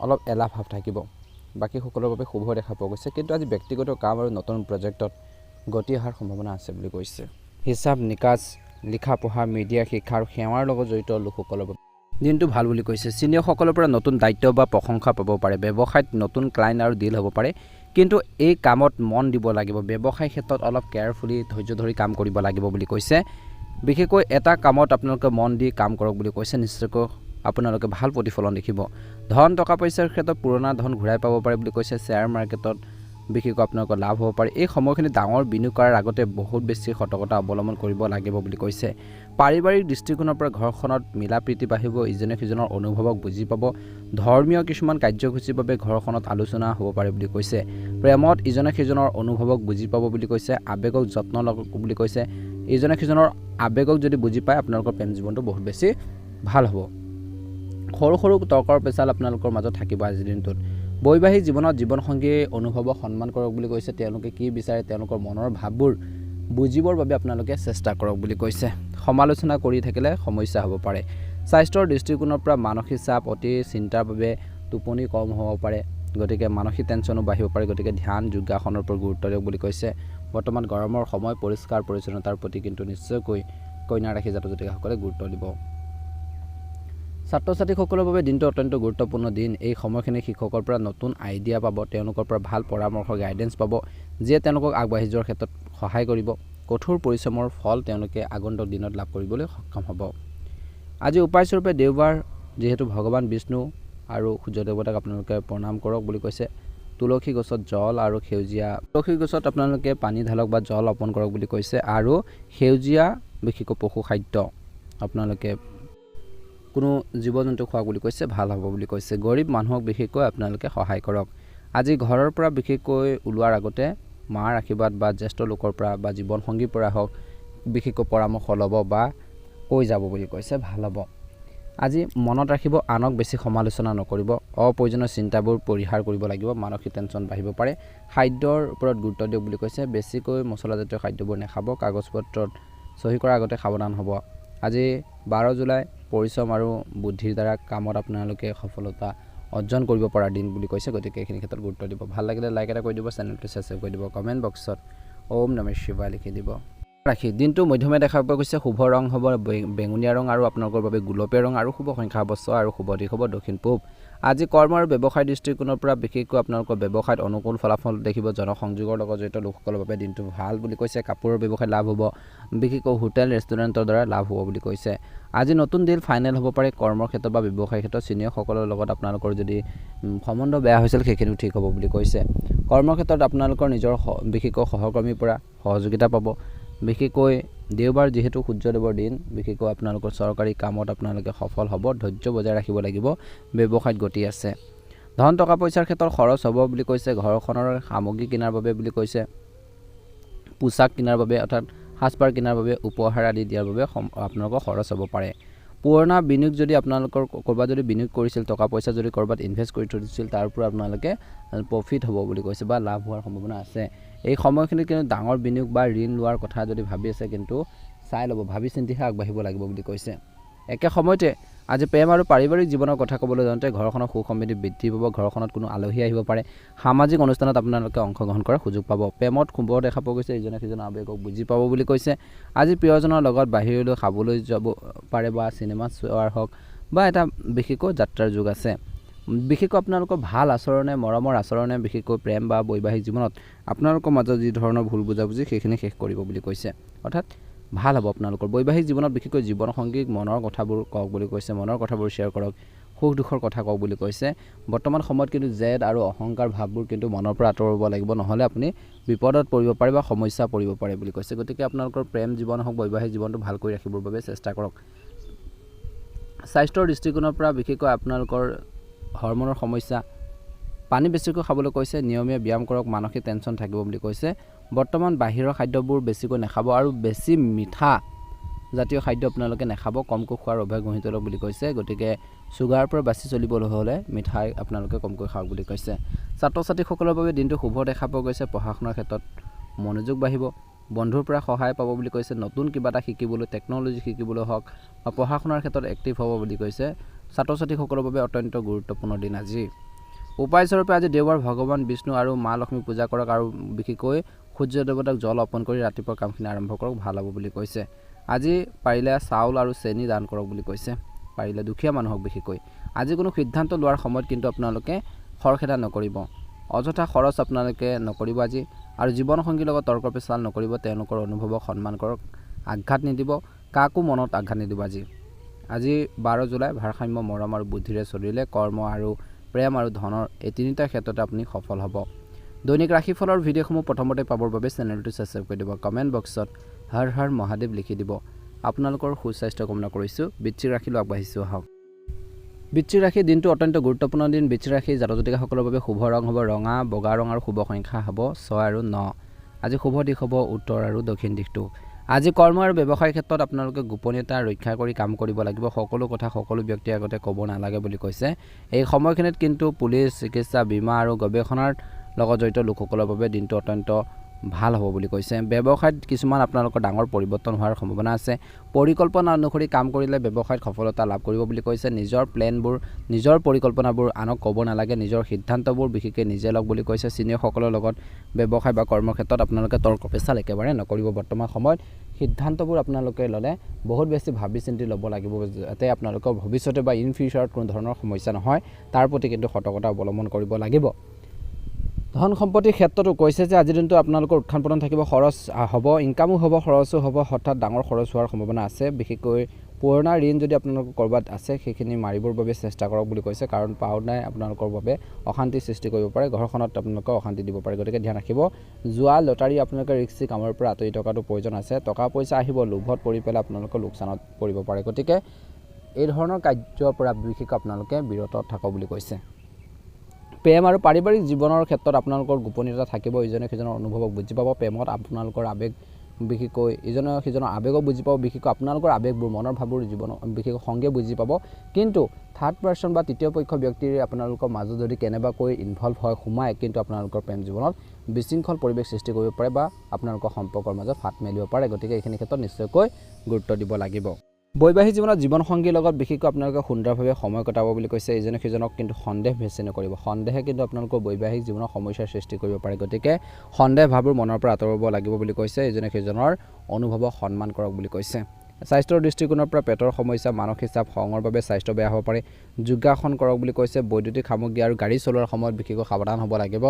অলপ এলাহ ভাৱ থাকিব। বাকীসকলৰ বাবে শুভ দেখা পোৱা গৈছে, কিন্তু আজি ব্যক্তিগত কাম আৰু নতুন প্ৰজেক্টত গতি অহাৰ সম্ভাৱনা আছে বুলি কৈছে। হিচাপ নিকাচ, লিখা পঢ়া, মিডিয়া, শিক্ষা আৰু সেৱাৰ লগত জড়িত লোকসকলৰ বাবে দিনটো ভাল বুলি কৈছে। চিনিয়ৰসকলৰ পৰা নতুন দায়িত্ব বা প্ৰশংসা পাব পাৰে। ব্যৱসায়ত নতুন ক্লাইণ্ট আৰু ডিল হ'ব পাৰে, কিন্তু এই কামত মন দিব লাগিব। ব্যৱসায় ক্ষেত্ৰত অলপ কেয়াৰফুলি ধৈৰ্য ধৰি কাম কৰিব লাগিব বুলি কৈছে। বিশেষকৈ এটা কামত আপোনালোকে মন দি কাম কৰক বুলি কৈছে। নিশ্চয়কৈ আপোনালোকে ভাল প্ৰতিফলন দেখিব। ধন টকা পইচাৰ ক্ষেত্ৰত পুৰণা ধন ঘূৰাই পাব পাৰে বুলি কৈছে। শ্বেয়াৰ মাৰ্কেটত বিশেষকৈ আপোনালোকৰ লাভ হ'ব পাৰে। এই সময়খিনি ডাঙৰ বিনিয়োগ কৰাৰ আগতে বহুত বেছি সতৰ্কতা অৱলম্বন কৰিব লাগিব বুলি কৈছে। পাৰিবাৰিক দৃষ্টিকোণৰ পৰা ঘৰখনত মিলা প্ৰীতি বাঢ়িব। ইজনে সিজনৰ অনুভৱক বুজি পাব। ধৰ্মীয় কিছুমান কাৰ্যসূচীৰ বাবে ঘৰখনত আলোচনা হ'ব পাৰে বুলি কৈছে। প্ৰেমত ইজনে সিজনৰ অনুভৱক বুজি পাব বুলি কৈছে। আৱেগক যত্ন লওক বুলি কৈছে। ইজনে সিজনৰ আৱেগক যদি বুজি পায়, আপোনালোকৰ প্ৰেম জীৱনটো বহুত বেছি ভাল হ'ব। সৰু সৰু তৰ্কৰ পেচাল আপোনালোকৰ মাজত থাকিব আজিৰ দিনটোত। বৈবাহিক জীৱনত জীৱনসংগীয়ে অনুভৱক সন্মান কৰক বুলি কৈছে। তেওঁলোকে কি বিচাৰে, তেওঁলোকৰ মনৰ ভাৱবোৰ বুজিবৰ বাবে আপোনালোকে চেষ্টা কৰক বুলি কৈছে। সমালোচনা কৰি থাকিলে সমস্যা হ'ব পাৰে। স্বাস্থ্যৰ দৃষ্টিকোণৰ পৰা মানসিক চাপ, অতি চিন্তাৰ বাবে টোপনি কম হ'ব পাৰে। গতিকে মানসিক টেনশ্যনো বাঢ়িব পাৰে। গতিকে ধ্যান, যোগাসনৰ ওপৰত গুৰুত্ব দিয়ক বুলি কৈছে। বৰ্তমান গৰমৰ সময়, পৰিষ্কাৰ পৰিচ্ছন্নতাৰ প্ৰতি কিন্তু নিশ্চয়কৈ কন্যা ৰাশি জাতক জাতিকাসকলে গুৰুত্ব দিব। ছাত্ৰ ছাত্ৰীসকলৰ বাবে দিনটো অত্যন্ত গুৰুত্বপূৰ্ণ দিন। এই সময়খিনি শিক্ষকৰ পৰা নতুন আইডিয়া পাব। তেওঁলোকৰ পৰা ভাল পৰামৰ্শ, গাইডেঞ্চ পাব, যিয়ে তেওঁলোকক আগবাঢ়ি যোৱাৰ ক্ষেত্ৰত সহায় কৰিব। কঠোৰ পৰিশ্ৰমৰ ফল তেওঁলোকে আগন্তুক দিনত লাভ কৰিবলৈ সক্ষম হ'ব। আজি উপায়স্বৰূপে দেওবাৰ, যিহেতু ভগৱান বিষ্ণু আৰু সূৰ্য দেৱতাক আপোনালোকে প্ৰণাম কৰক বুলি কৈছে। তুলসী গছত জল আৰু সেউজীয়া, তুলসী গছত আপোনালোকে পানী ঢালক বা জল অৰ্পণ কৰক বুলি কৈছে। আৰু সেউজীয়া বিশেষকৈ পশু খাদ্য আপোনালোকে কোনো জীৱ জন্তু খোৱাক বুলি কৈছে, ভাল হ'ব বুলি কৈছে। গৰীব মানুহক বিশেষকৈ আপোনালোকে সহায় কৰক। আজি ঘৰৰ পৰা বিশেষকৈ ওলোৱাৰ আগতে মাৰ আশীৰ্বাদ বা জ্যেষ্ঠ লোকৰ পৰা বা জীৱনসংগীৰ পৰা হওক বিশেষকৈ পৰামৰ্শ ল'ব বা কৈ যাব বুলি কৈছে, ভাল হ'ব। আজি মনত ৰাখিব, আনক বেছি সমালোচনা নকৰিব। অপ্ৰয়োজনীয় চিন্তাবোৰ পৰিহাৰ কৰিব লাগিব। মানসিক টেনশ্যন বাঢ়িব পাৰে। খাদ্যৰ ওপৰত গুৰুত্ব দিয়ক বুলি কৈছে। বেছিকৈ মছলাজাতীয় খাদ্যবোৰ নাখাব। কাগজ পত্ৰত চহী কৰাৰ আগতে সাৱধান হ'ব। আজি 12 জুলাই পৰিশ্ৰম আৰু বুদ্ধিৰ দ্বাৰা কামত আপোনালোকে সফলতা অৰ্জন কৰিব পৰা দিন বুলি কৈছে। গতিকে এইখিনি ক্ষেত্ৰত গুৰুত্ব দিব। ভাল লাগিলে লাইক এটা কৰি দিব, চেনেলটো ছাবস্ক্ৰাইব কৰি দিব। কমেণ্ট বক্সত ওম নমঃ শিৱায় লিখি দিব। ৰাশি দিনটো মধ্যমীয়া দেখা পোৱা গৈছে। শুভ ৰং হ'ব বেঙুনীয়া ৰং আৰু আপোনালোকৰ বাবে গোলপীয়া ৰং, আৰু শুভ সংখ্যা হ'ব 6 আৰু শুভ দিশ হ'ব দক্ষিণ পূব। আজি কৰ্ম আৰু ব্যৱসায় দৃষ্টিকোণৰ পৰা বিশেষকৈ আপোনালোকৰ ব্যৱসায়ত অনুকূল ফলাফল দেখিব জনসংযোগৰ লগত জড়িত লোকসকলৰ বাবে দিনটো ভাল বুলি কৈছে কাপোৰৰ ব্যৱসায় লাভ হ'ব বিশেষকৈ হোটেল ৰেষ্টুৰেণ্টৰ দ্বাৰা লাভ হ'ব বুলি কৈছে আজি নতুন ডিল ফাইনেল হ'ব পাৰে কৰ্মৰ ক্ষেত্ৰত বা ব্যৱসায় ক্ষেত্ৰত চিনিয়ৰসকলৰ লগত আপোনালোকৰ যদি সম্বন্ধ বেয়া হৈছিল সেইখিনিও ঠিক হ'ব বুলি কৈছে কৰ্মৰ ক্ষেত্ৰত আপোনালোকৰ নিজৰ বিশেষকৈ সহকৰ্মীৰ পৰা সহযোগিতা পাব বিশেষকৈ দেওবাৰ যিহেতু সূৰ্যদেৱৰ দিন বিশেষকৈ আপোনালোকৰ চৰকাৰী কামত আপোনালোকে সফল হ'ব ধৈৰ্য বজাই ৰাখিব লাগিব ব্যৱসায়ত গতি আছে ধন টকা পইচাৰ ক্ষেত্ৰত খৰচ হ'ব বুলি কৈছে ঘৰখনৰ সামগ্ৰী কিনাৰ বাবে বুলি কৈছে পোছাক কিনাৰ বাবে অৰ্থাৎ সাজপাৰ কিনাৰ বাবে উপহাৰ আদি দিয়াৰ বাবে আপোনালোকৰ খৰচ হ'ব পাৰে পুৰণা বিনিয়োগ যদি আপোনালোকৰ কৰবাত যদি বিনিয়োগ কৰিছিল টকা পইচা যদি কৰবাত ইনভেষ্ট কৰি থৈছিল তাৰ পৰা আপোনালোকে প্ৰফিট হ'ব বুলি কৈছে বা লাভ হোৱাৰ সম্ভাৱনা আছে এই সময়খিনিত কিন্তু ডাঙৰ বিনিয়োগ বা ঋণ লোৱাৰ কথা যদি ভাবি আছে কিন্তু চাই ল'ব ভাবি চিন্তিহে আগবাঢ়িব লাগিব বুলি কৈছে একে সময়তে আজি প্ৰেম আৰু পাৰিবাৰিক জীৱনৰ কথা ক'বলৈ যাওঁতে ঘৰখনৰ সুখ সমৃদ্ধি বৃদ্ধি পাব ঘৰখনত কোনো আলহী আহিব পাৰে সামাজিক অনুষ্ঠানত আপোনালোকে অংশগ্ৰহণ কৰাৰ সুযোগ পাব প্ৰেমত শুভ দেখা পোৱা গৈছে ইজনে সিজনৰ আৱেগক বুজি পাব বুলি কৈছে আজি প্ৰিয়জনৰ লগত বাহিৰলৈ খাবলৈ যাব পাৰে বা চিনেমা চোৱাৰ হওক বা এটা বিশেষকৈ যাত্ৰাৰ যুগ আছে বিশেষকৈ আপোনালোকৰ ভাল আচৰণে মৰমৰ আচৰণে বিশেষকৈ প্ৰেম বা বৈবাহিক জীৱনত আপোনালোকৰ মাজত যি ধৰণৰ ভুল বুজাবুজি সেইখিনি শেষ কৰিব বুলি কৈছে অৰ্থাৎ ভাল হ'ব আপোনালোকৰ বৈবাহিক জীৱনত বিশেষকৈ জীৱনসংগীক মনৰ কথাবোৰ কওক বুলি কৈছে মনৰ কথাবোৰ শ্বেয়াৰ কৰক সুখ দুখৰ কথা কওক বুলি কৈছে বৰ্তমান সময়ত কিন্তু জেদ আৰু অহংকাৰ ভাৱবোৰ কিন্তু মনৰ পৰা আঁতৰাব লাগিব নহ'লে আপুনি বিপদত পৰিব পাৰে বা সমস্যা পৰিব পাৰে বুলি কৈছে গতিকে আপোনালোকৰ প্ৰেম জীৱন হওক বৈবাহিক জীৱনটো ভাল কৰি ৰাখিবৰ বাবে চেষ্টা কৰক স্বাস্থ্যৰ দৃষ্টিকোণৰ পৰা বিশেষকৈ আপোনালোকৰ হৰমনৰ সমস্যা পানী বেছিকৈ খাবলৈ কৈছে নিয়মীয়া ব্যায়াম কৰক মানসিক টেনশ্যন থাকিব বুলি কৈছে বৰ্তমান বাহিৰৰ খাদ্যবোৰ বেছিকৈ নাখাব আৰু বেছি মিঠা জাতীয় খাদ্য আপোনালোকে নাখাব কমকৈ খোৱাৰ অভ্যাস গঢ়ি তোলক বুলি কৈছে গতিকে চুগাৰৰ পৰা বাছি চলিবলৈ হ'লে মিঠাই আপোনালোকে কমকৈ খাওক বুলি কৈছে ছাত্ৰ ছাত্ৰীসকলৰ বাবে দিনটো শুভ দেখা পোৱা গৈছে পঢ়া শুনাৰ ক্ষেত্ৰত মনোযোগ বাঢ়িব বন্ধুৰ পৰা সহায় পাব বুলি কৈছে নতুন কিবা এটা শিকিবলৈ টেকন'লজি শিকিবলৈ হওক বা পঢ়া শুনাৰ ক্ষেত্ৰত এক্টিভ হ'ব বুলি কৈছে ছাত্ৰ ছাত্ৰীসকলৰ বাবে অত্যন্ত গুৰুত্বপূৰ্ণ দিন আজি উপায় স্বৰূপে আজি দেওবাৰ ভগৱান বিষ্ণু আৰু মা লক্ষ্মী পূজা কৰক আৰু বিশেষকৈ সূৰ্য দেৱতাক জল অৰ্পণ কৰি ৰাতিপুৱা কামখিনি আৰম্ভ কৰক ভাল হ'ব বুলি কৈছে আজি পাৰিলে চাউল আৰু চেনি দান কৰক বুলি কৈছে পাৰিলে দুখীয়া মানুহক বিশেষকৈ আজি কোনো সিদ্ধান্ত লোৱাৰ সময়ত কিন্তু আপোনালোকে খৰখেদা নকৰিব অযথা খৰচ আপোনালোকে নকৰিব আজি আৰু জীৱনসংগীৰ লগত তৰ্ক পেচাল নকৰিব তেওঁলোকৰ অনুভৱক সন্মান কৰক আঘাত নিদিব কাকো মনত আঘাত নিদিব আজি 12 জুলাই ভাৰসাম্য মৰম আৰু বুদ্ধিৰে চলিলে কৰ্ম আৰু প্ৰেম আৰু ধনৰ এই তিনিটা ক্ষেত্ৰতে আপুনি সফল হ'ব দৈনিক ৰাশিফলৰ ভিডিঅ'সমূহ প্ৰথমতে পাবৰ বাবে চেনেলটো ছাবস্ক্ৰাইব কৰি দিব কমেণ্ট বক্সত হৰ হৰ মহাদেৱ লিখি দিব আপোনালোকৰ সুস্বাস্থ্য কামনা কৰিছোঁ বৃশ্চিক ৰাশিলৈ আগবাঢ়িছোঁ আহক বৃশ্চিক ৰাশিৰ দিনটো অত্যন্ত গুৰুত্বপূৰ্ণ দিন বৃশ্চিক ৰাশিৰ জাতক জাতিকাসকলৰ বাবে শুভ ৰং হ'ব ৰঙা বগা ৰং আৰু শুভ সংখ্যা হ'ব 6 আৰু 9 আজি শুভ দিশ হ'ব উত্তৰ আৰু দক্ষিণ দিশটো আজি কৰ্ম আৰু ব্যৱসায়ৰ ক্ষেত্ৰত আপোনালোকে গোপনীয়তা ৰক্ষা কৰি কাম কৰিব লাগিব সকলো কথা সকলো ব্যক্তিৰ আগতে ক'ব নালাগে বুলি কৈছে এই সময়খিনিত কিন্তু পুলিচ চিকিৎসা বীমা আৰু গৱেষণাৰ লগত জড়িত লোকসকলৰ বাবে দিনটো অত্যন্ত ভাল হ'ব বুলি কৈছে ব্যৱসায়ত কিছুমান আপোনালোকৰ ডাঙৰ পৰিৱৰ্তন হোৱাৰ সম্ভাৱনা আছে পৰিকল্পনা অনুসৰি কাম কৰিলে ব্যৱসায়ত সফলতা লাভ কৰিব বুলি কৈছে নিজৰ প্লেনবোৰ নিজৰ পৰিকল্পনাবোৰ আনক ক'ব নালাগে নিজৰ সিদ্ধান্তবোৰ বিশেষকৈ নিজে লওক বুলি কৈছে চিনিয়ৰসকলৰ লগত ব্যৱসায় বা কৰ্মৰ ক্ষেত্ৰত আপোনালোকে তৰ্ক পেচাল একেবাৰে নকৰিব বৰ্তমান সময়ত সিদ্ধান্তবোৰ আপোনালোকে ল'লে বহুত বেছি ভাবি চিন্তি ল'ব লাগিব যাতে আপোনালোকৰ ভৱিষ্যতে বা ইন ফিউচাৰত কোনো ধৰণৰ সমস্যা নহয় তাৰ প্ৰতি কিন্তু সতৰ্কতা অৱলম্বন কৰিব লাগিব ধন সম্পত্তিৰ ক্ষেত্ৰতো কৈছে যে আজিৰ দিনটো আপোনালোকৰ উত্থান পতন থাকিব খৰচ হ'ব ইনকামো হ'ব খৰচো হ'ব হঠাৎ ডাঙৰ খৰচ হোৱাৰ সম্ভাৱনা আছে বিশেষকৈ পুৰণা ঋণ যদি আপোনালোকৰ ক'ৰবাত আছে সেইখিনি মাৰিবৰ বাবে চেষ্টা কৰক বুলি কৈছে কাৰণ পাওনাই আপোনালোকৰ বাবে অশান্তি সৃষ্টি কৰিব পাৰে ঘৰখনত আপোনালোকক অশান্তি দিব পাৰে গতিকে ধ্যান ৰাখিব জুৱা লটাৰী আপোনালোকে ৰিস্কি কামৰ পৰা আঁতৰি থকাটো প্ৰয়োজন আছে টকা পইচা আহিব লোভত পৰি পেলাই আপোনালোকৰ লোকচানত পৰিব পাৰে গতিকে এই ধৰণৰ কাৰ্যৰ পৰা বিশেষকৈ আপোনালোকে বিৰত থাকক বুলি কৈছে প্ৰেম আৰু পাৰিবাৰিক জীৱনৰ ক্ষেত্ৰত আপোনালোকৰ গোপনীয়তা থাকিব ইজনে সিজনৰ অনুভৱক বুজি পাব প্ৰেমত আপোনালোকৰ আৱেগ বিশেষকৈ ইজনে সিজনৰ আৱেগক বুজি পাব বিশেষকৈ আপোনালোকৰ আৱেগবোৰ মনৰ ভাৱবোৰ জীৱন বিশেষকৈ সংগে বুজি পাব কিন্তু থাৰ্ড পাৰ্চন বা তৃতীয় পক্ষ ব্যক্তিৰ আপোনালোকৰ মাজত যদি কেনেবাকৈ ইনভলভ হয় সোমায় কিন্তু আপোনালোকৰ প্ৰেম জীৱনত বিশৃংখল পৰিৱেশ সৃষ্টি কৰিব পাৰে বা আপোনালোকৰ সম্পৰ্কৰ মাজত ফাট মেলিব পাৰে গতিকে এইখিনি ক্ষেত্ৰত নিশ্চয়কৈ গুৰুত্ব দিব লাগিব বৈবাহিক জীৱনত জীৱনসংগীৰ লগত বিশেষকৈ আপোনালোকে সুন্দৰভাৱে সময় কটাব বুলি কৈছে ইজনে সিজনক কিন্তু সন্দেহ বেছি নকৰিব সন্দেহে কিন্তু আপোনালোকৰ বৈবাহিক জীৱনত সমস্যাৰ সৃষ্টি কৰিব পাৰে গতিকে সন্দেহ ভাৱবোৰ মনৰ পৰা আঁতৰাব লাগিব বুলি কৈছে ইজনে সিজনৰ অনুভৱক সন্মান কৰক বুলি কৈছে স্বাস্থ্যৰ দৃষ্টিকোণৰ পৰা পেটৰ সমস্যা মানসিক চাপ খঙৰ বাবে স্বাস্থ্য বেয়া হ'ব পাৰে যোগাসন কৰক বুলি কৈছে বৈদ্যুতিক সামগ্ৰী আৰু গাড়ী চলোৱাৰ সময়ত বিশেষকৈ সাৱধান হ'ব লাগিব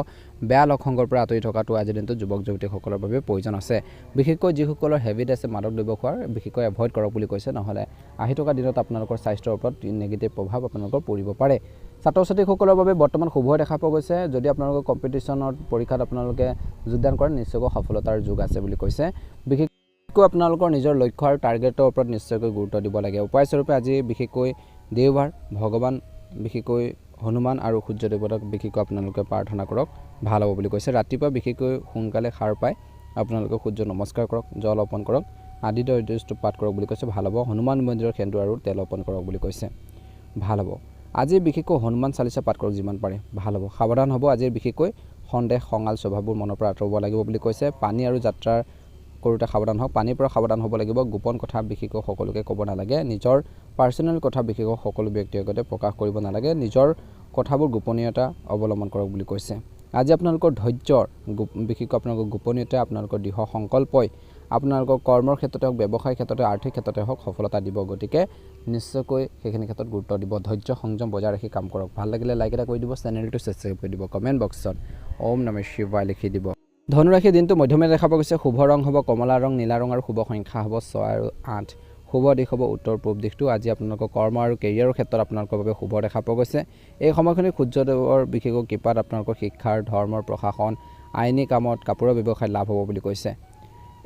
বেয়া লক্ষণৰ পৰা আঁতৰি থকাটো আজিৰ দিনটো যুৱক যুৱতীসকলৰ বাবে প্ৰয়োজন আছে বিশেষকৈ যিসকলৰ হেবিট আছে মাদক দ্ৰব্য খোৱাৰ বিশেষকৈ এভয়েড কৰক বুলি কৈছে নহ'লে আহি থকা দিনত আপোনালোকৰ স্বাস্থ্যৰ ওপৰত নেগেটিভ প্ৰভাৱ আপোনালোকৰ পৰিব পাৰে ছাত্ৰ ছাত্ৰীসকলৰ বাবে বৰ্তমান শুভ দেখা পোৱা গৈছে যদি আপোনালোকৰ কম্পিটিশ্যনত পৰীক্ষাত আপোনালোকে যোগদান কৰে নিশ্চয়কৈ সফলতাৰ যোগ আছে বুলি কৈছে বিশেষকৈ আপোনালোকৰ নিজৰ লক্ষ্য আৰু টাৰ্গেটৰ ওপৰত নিশ্চয়কৈ গুৰুত্ব দিব লাগে উপায়স্বৰূপে আজি বিশেষকৈ দেওবাৰ ভগৱান বিশেষকৈ হনুমান আৰু সূৰ্য দেৱতাক বিশেষকৈ আপোনালোকে প্ৰাৰ্থনা কৰক ভাল হ'ব বুলি কৈছে ৰাতিপুৱা বিশেষকৈ সোনকালে সাৰ পাই আপোনালোকে সূৰ্য নমস্কাৰ কৰক জল অৰ্পণ কৰক আদি দৰিদ্ৰ পাঠ কৰক বুলি কৈছে ভাল হ'ব হনুমান মন্দিৰৰ সেন্দুৰ আৰু তেল অৰ্পণ কৰক বুলি কৈছে ভাল হ'ব আজি বিশেষকৈ হনুমান চালিচা পাঠ কৰক যিমান পাৰে ভাল হ'ব সাৱধান হ'ব আজি বিশেষকৈ সন্দেহ খঙাল স্বভাৱবোৰ মনৰ পৰা আঁতৰাব লাগিব বুলি কৈছে পানী আৰু যাত্ৰাৰ কৰোঁতে সাৱধান হওক পানীৰ পৰা সাৱধান হ'ব লাগিব গোপন কথা বিশেষকৈ সকলোকে ক'ব নালাগে নিজৰ পাৰ্চনেল কথা বিশেষকৈ সকলো ব্যক্তিৰ আগতে প্ৰকাশ কৰিব নালাগে নিজৰ কথাবোৰ গোপনীয়তা অৱলম্বন কৰক বুলি কৈছে আজি আপোনালোকৰ ধৈৰ্যৰ বিশেষকৈ আপোনালোকৰ গোপনীয়তা আপোনালোকৰ দৃঢ় সংকল্পই আপোনালোকৰ কৰ্মৰ ক্ষেত্ৰতে হওক ব্যৱসায় ক্ষেত্ৰতে আৰ্থিক ক্ষেত্ৰতে হওক সফলতা দিব গতিকে নিশ্চয়কৈ সেইখিনি ক্ষেত্ৰত গুৰুত্ব দিব ধৈৰ্য সংযম বজাই ৰাখি কাম কৰক ভাল লাগিলে লাইক এটা কৰি দিব চেনেলটো ছাবস্ক্ৰাইব কৰি দিব কমেণ্ট বক্সত ওম নমঃ শিৱায় লিখি দিব ধনুৰাশি দিনটো মধ্যমীয়া দেখা পোৱা গৈছে শুভ ৰং হ'ব কমলা ৰং নীলা ৰং আৰু শুভ সংখ্যা হ'ব 6 আৰু 8 শুভ দিশ হ'ব উত্তৰ পূব দিশটো আজি আপোনালোকৰ কৰ্ম আৰু কেৰিয়াৰৰ ক্ষেত্ৰত আপোনালোকৰ বাবে শুভ দেখা পোৱা গৈছে এই সময়খিনি সূৰ্যদেৱৰ বিশেষকৈ কৃপাত আপোনালোকৰ শিক্ষাৰ ধৰ্মৰ প্ৰশাসন আইনী কামত কাপোৰৰ ব্যৱসায় লাভ হ'ব বুলি কৈছে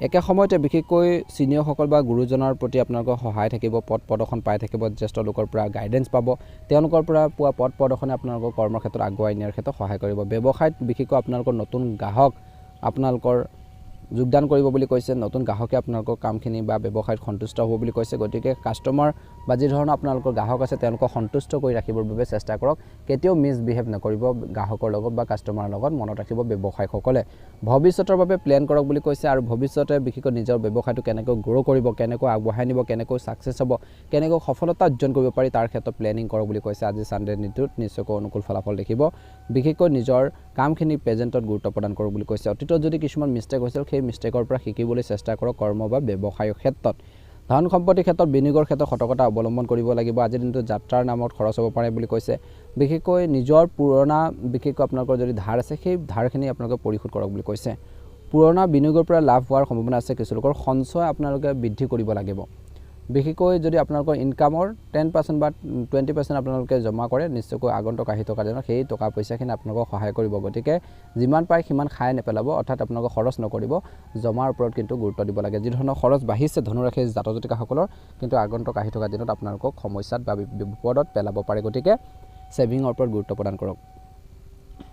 একে সময়তে বিশেষকৈ চিনিয়ৰসকল বা গুৰুজনৰ প্ৰতি আপোনালোকৰ সহায় থাকিব পথ প্ৰদৰ্শন পাই থাকিব জ্যেষ্ঠ লোকৰ পৰা গাইডেন্স পাব তেওঁলোকৰ পৰা পোৱা পথ প্ৰদৰ্শনে আপোনালোকৰ কৰ্মৰ ক্ষেত্ৰত আগুৱাই নিয়াৰ ক্ষেত্ৰত সহায় কৰিব ব্যৱসায়ত বিশেষকৈ আপোনালোকৰ নতুন গ্ৰাহক আপোনালোকৰ যোগদান কৰিব বুলি কৈছে নতুন গ্ৰাহকে আপোনালোকৰ কামখিনি বা ব্যৱসায়ত সন্তুষ্ট হ'ব বুলি কৈছে গতিকে কাষ্টমাৰ বা যি ধৰণৰ আপোনালোকৰ গ্ৰাহক আছে তেওঁলোকক সন্তুষ্ট কৰি ৰাখিবৰ বাবে চেষ্টা কৰক কেতিয়াও মিছবিহেভ নকৰিব গ্ৰাহকৰ লগত বা কাষ্টমাৰৰ লগত মনত ৰাখিব ব্যৱসায়ীসকলে ভৱিষ্যতৰ বাবে প্লেন কৰক বুলি কৈছে আৰু ভৱিষ্যতে বিশেষকৈ নিজৰ ব্যৱসায়টো কেনেকৈ গ্ৰ' কৰিব কেনেকৈ আগবঢ়াই নিব কেনেকৈ ছাকচেছ হ'ব কেনেকৈ সফলতা অৰ্জন কৰিব পাৰি তাৰ ক্ষেত্ৰত প্লেনিং কৰক বুলি কৈছে আজি ছানডে দিনটোত নিশ্চয়কৈ অনুকূল ফলাফল দেখিব বিশেষকৈ নিজৰ কামখিনি প্ৰেজেণ্টত গুৰুত্ব প্ৰদান কৰক বুলি কৈছে অতীতত যদি কিছুমান মিষ্টেক হৈছিল সেই মিষ্টেকৰ পৰা শিকিবলৈ চেষ্টা কৰক কৰ্ম বা ব্যৱসায়ৰ ক্ষেত্ৰত ধন সম্পত্তিৰ ক্ষেত্ৰত বিনিয়োগৰ ক্ষেত্ৰত সতৰ্কতা অৱলম্বন কৰিব লাগিব আজিৰ দিনটো যাত্ৰাৰ নামত খৰচ হ'ব পাৰে বুলি কৈছে বিশেষকৈ নিজৰ পুৰণা বিশেষকৈ আপোনালোকৰ যদি ধাৰ আছে সেই ধাৰখিনি আপোনালোকে পৰিশোধ কৰক বুলি কৈছে পুৰণা বিনিয়োগৰ পৰা লাভ হোৱাৰ সম্ভাৱনা আছে কিছু লোকৰ সঞ্চয় আপোনালোকে বৃদ্ধি কৰিব লাগিব বিশেষকৈ যদি আপোনালোকৰ ইনকামৰ 10% বা 20% আপোনালোকে জমা কৰে নিশ্চয়কৈ আগন্তুক আহি থকা দিনত সেই টকা পইচাখিনি আপোনালোকক সহায় কৰিব গতিকে যিমান পায় সিমান খাই নেপেলাব অৰ্থাৎ আপোনালোকে খৰচ নকৰিব জমাৰ ওপৰত কিন্তু গুৰুত্ব দিব লাগে যি ধৰণৰ খৰচ বাঢ়িছে ধনুৰাশিৰ জাতক জাতিকাসকলৰ কিন্তু আগন্তুক আহি থকা দিনত আপোনালোকক সমস্যাত বা বিপদত পেলাব পাৰে গতিকে ছেভিঙৰ ওপৰত গুৰুত্ব প্ৰদান কৰক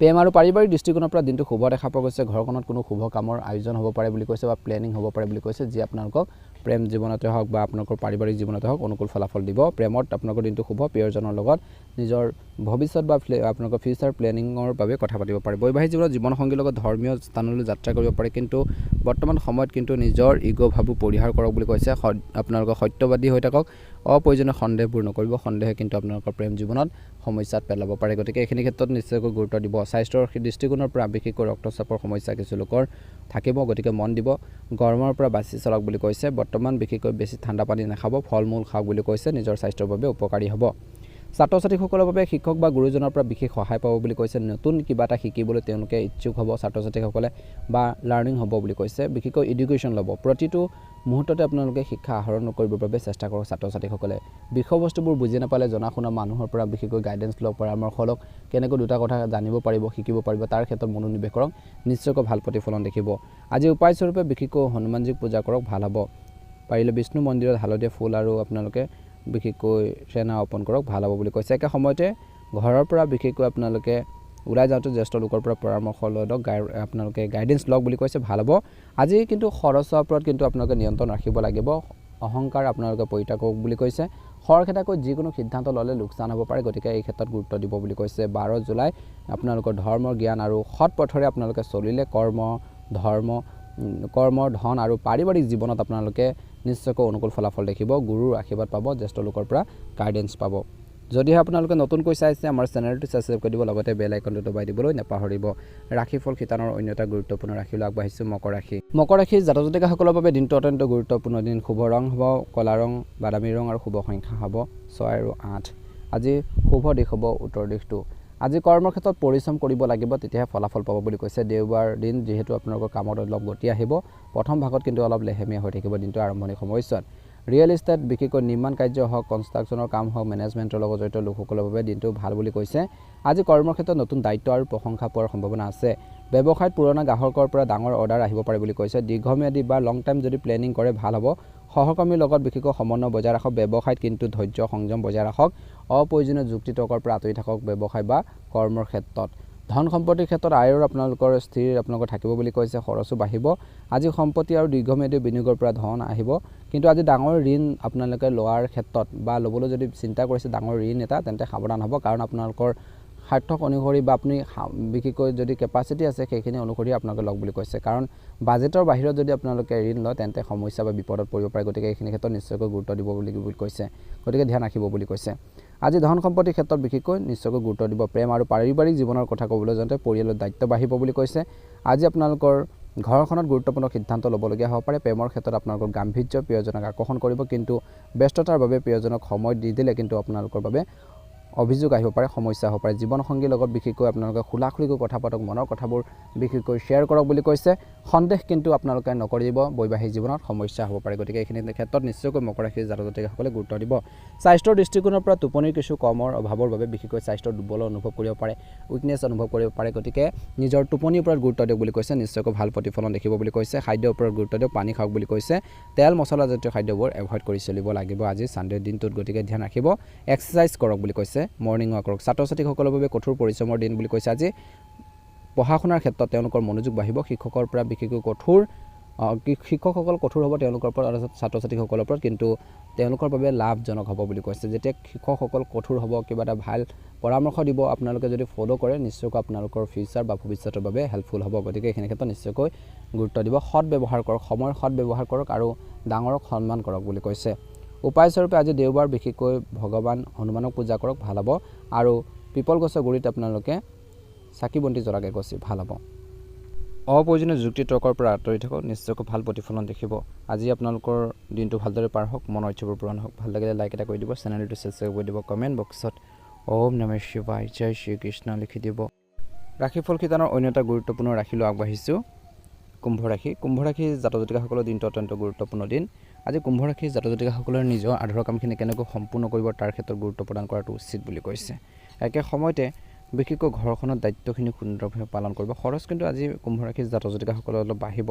প্ৰেম আৰু পাৰিবাৰিক দৃষ্টিকোণৰ পৰা দিনটো শুভ দেখা পোৱা গৈছে ঘৰখনত কোনো শুভ কামৰ আয়োজন হ'ব পাৰে বুলি কৈছে বা প্লেনিং হ'ব পাৰে বুলি কৈছে যি আপোনালোকক প্ৰেম জীৱনতে হওক বা আপোনালোকৰ পাৰিবাৰিক জীৱনতে হওক অনুকূল ফলাফল দিব প্ৰেমত আপোনালোকৰ দিনটো শুভ প্ৰিয়জনৰ লগত নিজৰ ভৱিষ্যত বা আপোনালোকৰ ফিউচাৰ প্লেনিঙৰ বাবে কথা পাতিব পাৰে বৈবাহিক জীৱনত জীৱনসংগীৰ লগত ধৰ্মীয় স্থানলৈ যাত্ৰা কৰিব পাৰে কিন্তু বৰ্তমান সময়ত কিন্তু নিজৰ ইগ' ভাবো পৰিহাৰ কৰক বুলি কৈছে আপোনালোকৰ সত্যবাদী হৈ থাকক অপ্ৰয়োজনীয় সন্দেহবোৰ নকৰিব সন্দেহে কিন্তু আপোনালোকৰ প্ৰেম জীৱনত সমস্যাত পেলাব পাৰে গতিকে এইখিনি ক্ষেত্ৰত নিশ্চয়কৈ গুৰুত্ব দিব স্বাস্থ্যৰ দৃষ্টিকোণৰ পৰা বিশেষকৈ ৰক্তচাপৰ সমস্যা কিছু লোকৰ থাকিব গতিকে মন দিব গৰমৰ পৰা বাচি চলক বুলি কৈছে বৰ্তমান বিশেষকৈ বেছি ঠাণ্ডা পানী নাখাব ফল মূল খাওক বুলি কৈছে নিজৰ স্বাস্থ্যৰ বাবে উপকাৰী হ'ব ছাত্ৰ ছাত্ৰীসকলৰ বাবে শিক্ষক বা গুৰুজনৰ পৰা বিশেষ সহায় পাব বুলি কৈছে নতুন কিবা এটা শিকিবলৈ তেওঁলোকে ইচ্ছুক হ'ব ছাত্ৰ ছাত্ৰীসকলে বা লাৰ্ণিং হ'ব বুলি কৈছে বিশেষকৈ এডুকেশ্যন ল'ব প্ৰতিটো মুহূৰ্ততে আপোনালোকে শিক্ষা আহৰণ কৰিবৰ বাবে চেষ্টা কৰক ছাত্ৰ ছাত্ৰীসকলে বিষয়বস্তুবোৰ বুজি নাপালে জনা শুনা মানুহৰ পৰা বিশেষকৈ গাইডেন্স লওক পৰামৰ্শ লওক কেনেকৈ দুটা কথা জানিব পাৰিব শিকিব পাৰিব তাৰ ক্ষেত্ৰত মনোনিৱেশ কৰক নিশ্চয়কৈ ভাল প্ৰতিফলন দেখিব আজি উপায়স্বৰূপে বিশেষকৈ হনুমানজীক পূজা কৰক ভাল হ'ব পাৰিলে বিষ্ণু মন্দিৰত হালধীয়া ফুল আৰু আপোনালোকে বিশেষকৈ সেনা অৰ্পণ কৰক ভাল হ'ব বুলি কৈছে একে সময়তে ঘৰৰ পৰা বিশেষকৈ আপোনালোকে ওলাই যাওঁতে জ্যেষ্ঠ লোকৰ পৰা পৰামৰ্শ লৈ লওক আপোনালোকে গাইডেন্স লওক বুলি কৈছে ভাল হ'ব আজি কিন্তু খৰচৰ ওপৰত কিন্তু আপোনালোকে নিয়ন্ত্ৰণ ৰাখিব লাগিব অহংকাৰ আপোনালোকে পৰিত্যাগ কৰক বুলি কৈছে খৰখেদাকৈ যিকোনো সিদ্ধান্ত ল'লে লোকচান হ'ব পাৰে গতিকে এই ক্ষেত্ৰত গুৰুত্ব দিব বুলি কৈছে 12 জুলাই আপোনালোকৰ ধৰ্মৰ জ্ঞান আৰু সৎ পথৰে আপোনালোকে চলিলে কৰ্ম ধন আৰু পাৰিবাৰিক জীৱনত আপোনালোকে নিশ্চয়কৈ অনুকূল ফলাফল দেখিব গুৰুৰ আশীৰ্বাদ পাব জ্যেষ্ঠ লোকৰ পৰা গাইডেন্স পাব যদিহে আপোনালোকে নতুনকৈ চাইছে আমাৰ চেনেলটো ছাবস্ক্ৰাইব কৰি দিব লগতে বেল আইকনটো দবাই দিবলৈ নাপাহৰিব ৰাশিফল শিতানৰ অন্য এটা গুৰুত্বপূৰ্ণ ৰাশিলৈ আগবাঢ়িছোঁ মকৰ ৰাশিৰ জাতক জাতিকাসকলৰ বাবে দিনটো অত্যন্ত গুৰুত্বপূৰ্ণ দিন শুভ ৰং হ'ব ক'লা ৰং বাদামী ৰং আৰু শুভ সংখ্যা হ'ব 6 আৰু 8 আজি শুভ দিশ হ'ব উত্তৰ দিশটো আজি কৰ্মৰ ক্ষেত্ৰত পৰিশ্ৰম কৰিব লাগিব তেতিয়াহে ফলাফল পাব বুলি কৈছে দেওবাৰ দিন যেহেতু আপোনালোকৰ কামত অলপ গতি আহিব প্ৰথম ভাগত কিন্তু অলপ লেহেমীয়া হৈ থাকিব দিনটো আৰম্ভণি সময়ছোৱাত ৰিয়েল এষ্টেট বিশেষকৈ নিৰ্মাণ কাৰ্য হওক কনষ্ট্ৰাকশ্যনৰ কাম হওক মেনেজমেণ্টৰ লগত জড়িত লোকসকলৰ বাবে দিনটো ভাল বুলি কৈছে আজি কৰ্মৰ ক্ষেত্ৰত নতুন দায়িত্ব আৰু প্ৰশংসা পোৱাৰ সম্ভাৱনা আছে ব্যৱসায়ত পুৰণা গ্ৰাহকৰ পৰা ডাঙৰ অৰ্ডাৰ আহিব পাৰে বুলি কৈছে দীৰ্ঘম্যাদী বা লং টাইম যদি প্লেনিং কৰে ভাল হ'ব সহকৰ্মীৰ লগত বিশেষকৈ সমন্বয় বজাই ৰাখক ব্যৱসায়ত কিন্তু ধৈৰ্য সংযম বজাই ৰাখক অপ্ৰয়োজনীয় যুক্তি তৰ্কৰ পৰা আঁতৰি থাকক ব্যৱসায় বা কৰ্মৰ ক্ষেত্ৰত ধন সম্পত্তিৰ ক্ষেত্ৰত আয়ৰ আপোনালোকৰ স্থিৰ আপোনালোকৰ থাকিব বুলি কৈছে খৰচো বাঢ়িব আজি সম্পত্তি আৰু দীৰ্ঘম্যাদী বিনিয়োগৰ পৰা ধন আহিব কিন্তু আজি ডাঙৰ ঋণ আপোনালোকে লোৱাৰ ক্ষেত্ৰত বা ল'বলৈ যদি চিন্তা কৰিছে ডাঙৰ ঋণ এটা তেন্তে সাৱধান হ'ব কাৰণ আপোনালোকৰ সাৰ্থক অনুসৰি বা আপুনি বিশেষকৈ যদি কেপাচিটি আছে সেইখিনি অনুসৰি আপোনালোকে লওক বুলি কৈছে কাৰণ বাজেটৰ বাহিৰত যদি আপোনালোকে ঋণ লয় তেন্তে সমস্যা বা বিপদত পৰিব পাৰে গতিকে এইখিনি ক্ষেত্ৰত নিশ্চয়কৈ গুৰুত্ব দিব বুলি কৈছে গতিকে ধ্যান ৰাখিব বুলি কৈছে আজি ধন সম্পত্তিৰ ক্ষেত্ৰত বিশেষকৈ নিশ্চয়কৈ গুৰুত্ব দিব প্ৰেম আৰু পাৰিবাৰিক জীৱনৰ কথা ক'বলৈ যাওঁতে পৰিয়ালৰ দায়িত্ব বাঢ়িব বুলি কৈছে আজি আপোনালোকৰ ঘৰখনত গুৰুত্বপূৰ্ণ সিদ্ধান্ত ল'বলগীয়া হ'ব পাৰে প্ৰেমৰ ক্ষেত্ৰত আপোনালোকৰ গাম্ভীৰ্য প্ৰিয়জনক আকৰ্ষণ কৰিব কিন্তু ব্যস্ততাৰ বাবে প্ৰিয়জনক সময় দি দিলে কিন্তু আপোনালোকৰ বাবে অভিযোগ আহিব পাৰে সমস্যা হ'ব পাৰে জীৱনসংগীৰ লগত বিশেষকৈ আপোনালোকে খোলাখুলিকৈ কথা পাতক মনৰ কথাবোৰ বিশেষকৈ শ্বেয়াৰ কৰক বুলি কৈছে সন্দেহ কিন্তু আপোনালোকে নকৰিব বৈবাহিক জীৱনত সমস্যা হ'ব পাৰে গতিকে এইখিনি ক্ষেত্ৰত নিশ্চয়কৈ মকৰ ৰাশিৰ জাতক জাতিকাসকলে গুৰুত্ব দিব স্বাস্থ্যৰ দৃষ্টিকোণৰ পৰা টোপনিৰ কিছু কমৰ অভাৱৰ বাবে বিশেষকৈ স্বাস্থ্যৰ দুৰ্বল অনুভৱ কৰিব পাৰে উইকনেছ অনুভৱ কৰিব পাৰে গতিকে নিজৰ টোপনিৰ ওপৰত গুৰুত্ব দিয়ক বুলি কৈছে নিশ্চয়কৈ ভাল প্ৰতিফলন দেখিব বুলি কৈছে খাদ্যৰ ওপৰত গুৰুত্ব দিয়ক পানী খাওক বুলি কৈছে তেল মছলাজাতীয় খাদ্যবোৰ এভইড কৰি চলিব লাগিব আজি ছানডে' দিনটোত গতিকে ধ্যান ৰাখিব এক্সাৰচাইজ কৰক বুলি কৈছে মৰ্ণিং ৱাক কৰক ছাত্ৰ ছাত্ৰীসকলৰ বাবে কঠোৰ পৰিশ্ৰমৰ দিন বুলি কৈছে আজি পঢ়া শুনাৰ ক্ষেত্ৰত তেওঁলোকৰ মনোযোগ বাঢ়িব শিক্ষকৰ পৰা বিশেষকৈ শিক্ষকসকল কঠোৰ হ'ব তেওঁলোকৰ ওপৰত আৰু ছাত্ৰ ছাত্ৰীসকলৰ ওপৰত কিন্তু তেওঁলোকৰ বাবে লাভজনক হ'ব বুলি কৈছে যেতিয়া শিক্ষকসকল কঠোৰ হ'ব কিবা এটা ভাল পৰামৰ্শ দিব আপোনালোকে যদি ফ'ল' কৰে নিশ্চয়কৈ আপোনালোকৰ ফিউচাৰ বা ভৱিষ্যতৰ বাবে হেল্পফুল হ'ব গতিকে এইখিনি ক্ষেত্ৰত নিশ্চয়কৈ গুৰুত্ব দিব সৎ ব্যৱহাৰ কৰক সময়ৰ সৎ ব্যৱহাৰ কৰক আৰু ডাঙৰক সন্মান কৰক বুলি কৈছে উপায়স্বৰূপে আজি দেওবাৰ বিশেষকৈ ভগৱান হনুমানক পূজা কৰক ভাল হ'ব আৰু পিপল গছৰ গুৰিত আপোনালোকে চাকি বন্তি জ্বলাকে গছি ভাল হ'ব অপ্ৰয়োজনীয় যুক্তি তৰ্কৰ পৰা আঁতৰি থাকক নিশ্চয়কৈ ভাল প্ৰতিফলন দেখিব আজি আপোনালোকৰ দিনটো ভালদৰে পাৰ হওক মনৰ ইচ্ছাবোৰ পূৰণ হওক ভাল লাগিলে লাইক এটা কৰি দিব চেনেলটো ছাবস্ক্ৰাইব কৰি দিব কমেণ্ট বক্সত ওম নমঃ শিৱায় জয় শ্ৰীকৃষ্ণ লিখি দিব ৰাশিফল শিতানৰ অন্য এটা গুৰুত্বপূৰ্ণ ৰাশিলৈ আগবাঢ়িছোঁ কুম্ভ ৰাশিৰ জাতক জাতিকাসকলৰ দিনটো অত্যন্ত গুৰুত্বপূৰ্ণ দিন আজি কুম্ভ ৰাশিৰ জাতক জাতিকাসকলৰ নিজৰ আধৰুৱা কামখিনি কেনেকৈ সম্পূৰ্ণ কৰিব তাৰ ক্ষেত্ৰত গুৰুত্ব প্ৰদান কৰাটো উচিত বুলি কৈছে একে সময়তে বিশেষকৈ ঘৰখনৰ দায়িত্বখিনি সুন্দৰভাৱে পালন কৰিব খৰচ কিন্তু আজি কুম্ভ ৰাশিৰ জাতক জাতিকাসকলৰ অলপ বাঢ়িব